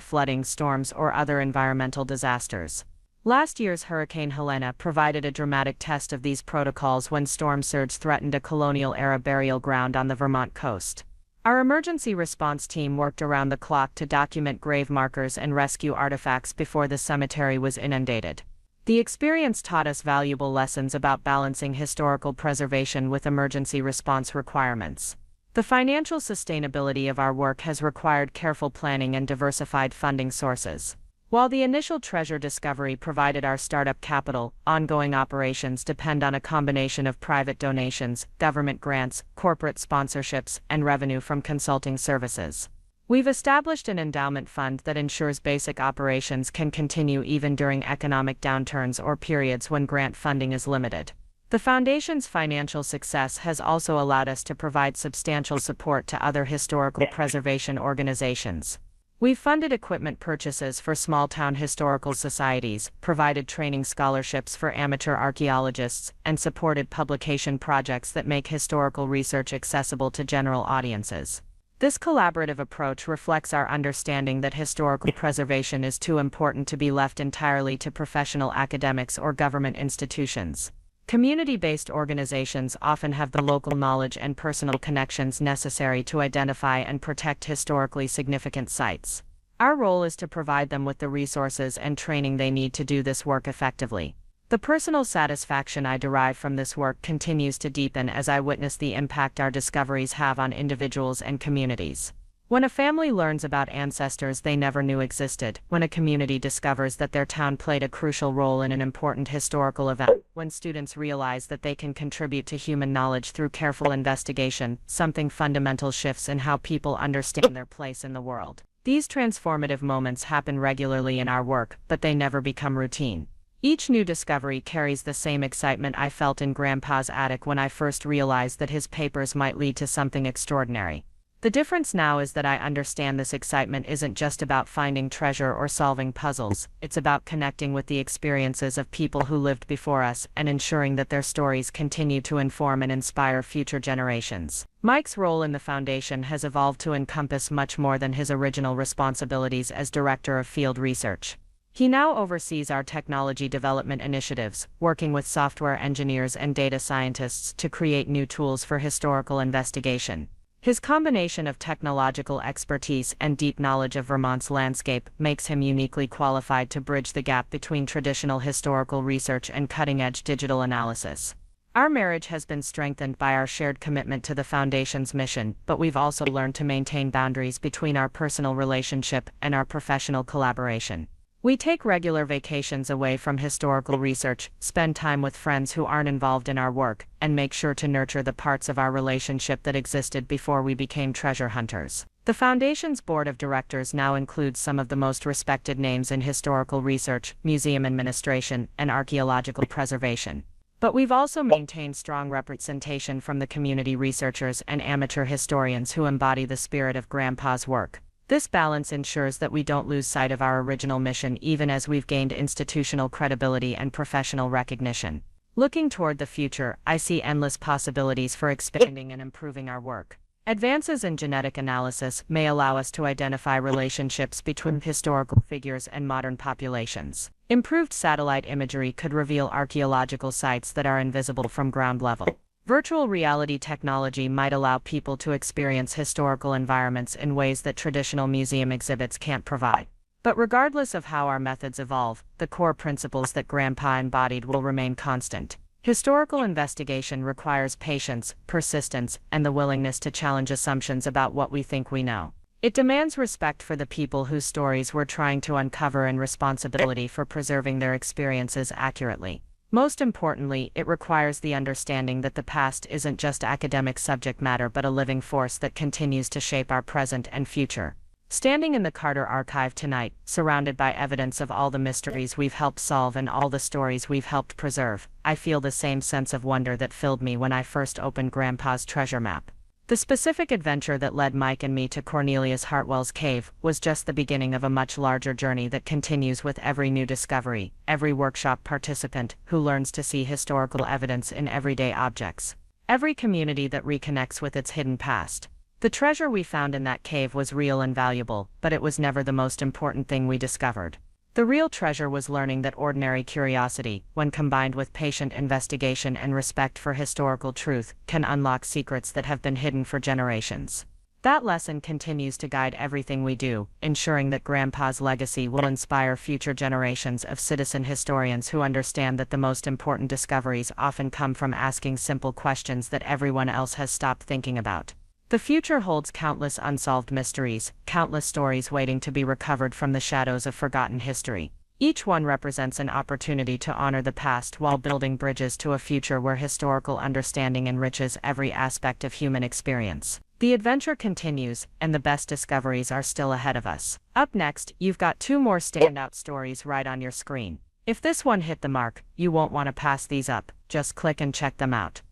flooding, storms, or other environmental disasters. Last year's Hurricane Helena provided a dramatic test of these protocols when storm surge threatened a colonial-era burial ground on the Vermont coast. Our emergency response team worked around the clock to document grave markers and rescue artifacts before the cemetery was inundated. The experience taught us valuable lessons about balancing historical preservation with emergency response requirements. The financial sustainability of our work has required careful planning and diversified funding sources. While the initial treasure discovery provided our startup capital, ongoing operations depend on a combination of private donations, government grants, corporate sponsorships, and revenue from consulting services. We've established an endowment fund that ensures basic operations can continue even during economic downturns or periods when grant funding is limited. The Foundation's financial success has also allowed us to provide substantial support to other historical preservation organizations. We've funded equipment purchases for small-town historical societies, provided training scholarships for amateur archaeologists, and supported publication projects that make historical research accessible to general audiences. This collaborative approach reflects our understanding that historical preservation is too important to be left entirely to professional academics or government institutions. Community-based organizations often have the local knowledge and personal connections necessary to identify and protect historically significant sites. Our role is to provide them with the resources and training they need to do this work effectively. The personal satisfaction I derive from this work continues to deepen as I witness the impact our discoveries have on individuals and communities. When a family learns about ancestors they never knew existed, when a community discovers that their town played a crucial role in an important historical event, when students realize that they can contribute to human knowledge through careful investigation, something fundamental shifts in how people understand their place in the world. These transformative moments happen regularly in our work, but they never become routine. Each new discovery carries the same excitement I felt in Grandpa's attic when I first realized that his papers might lead to something extraordinary. The difference now is that I understand this excitement isn't just about finding treasure or solving puzzles, it's about connecting with the experiences of people who lived before us and ensuring that their stories continue to inform and inspire future generations. Mike's role in the foundation has evolved to encompass much more than his original responsibilities as Director of Field Research. He now oversees our technology development initiatives, working with software engineers and data scientists to create new tools for historical investigation. His combination of technological expertise and deep knowledge of Vermont's landscape makes him uniquely qualified to bridge the gap between traditional historical research and cutting-edge digital analysis. Our marriage has been strengthened by our shared commitment to the Foundation's mission, but we've also learned to maintain boundaries between our personal relationship and our professional collaboration. We take regular vacations away from historical research, spend time with friends who aren't involved in our work, and make sure to nurture the parts of our relationship that existed before we became treasure hunters. The Foundation's board of directors now includes some of the most respected names in historical research, museum administration, and archaeological preservation. But we've also maintained strong representation from the community researchers and amateur historians who embody the spirit of Grandpa's work. This balance ensures that we don't lose sight of our original mission even as we've gained institutional credibility and professional recognition. Looking toward the future, I see endless possibilities for expanding and improving our work. Advances in genetic analysis may allow us to identify relationships between historical figures and modern populations. Improved satellite imagery could reveal archaeological sites that are invisible from ground level. Virtual reality technology might allow people to experience historical environments in ways that traditional museum exhibits can't provide. But regardless of how our methods evolve, the core principles that Grandpa embodied will remain constant. Historical investigation requires patience, persistence, and the willingness to challenge assumptions about what we think we know. It demands respect for the people whose stories we're trying to uncover and responsibility for preserving their experiences accurately. Most importantly, it requires the understanding that the past isn't just academic subject matter but a living force that continues to shape our present and future. Standing in the Carter Archive tonight, surrounded by evidence of all the mysteries we've helped solve and all the stories we've helped preserve, I feel the same sense of wonder that filled me when I first opened Grandpa's treasure map. The specific adventure that led Mike and me to Cornelius Hartwell's cave was just the beginning of a much larger journey that continues with every new discovery, every workshop participant who learns to see historical evidence in everyday objects, every community that reconnects with its hidden past. The treasure we found in that cave was real and valuable, but it was never the most important thing we discovered. The real treasure was learning that ordinary curiosity, when combined with patient investigation and respect for historical truth, can unlock secrets that have been hidden for generations. That lesson continues to guide everything we do, ensuring that Grandpa's legacy will inspire future generations of citizen historians who understand that the most important discoveries often come from asking simple questions that everyone else has stopped thinking about. The future holds countless unsolved mysteries, countless stories waiting to be recovered from the shadows of forgotten history. Each one represents an opportunity to honor the past while building bridges to a future where historical understanding enriches every aspect of human experience. The adventure continues, and the best discoveries are still ahead of us. Up next, you've got two more standout stories right on your screen. If this one hit the mark, you won't want to pass these up, just click and check them out.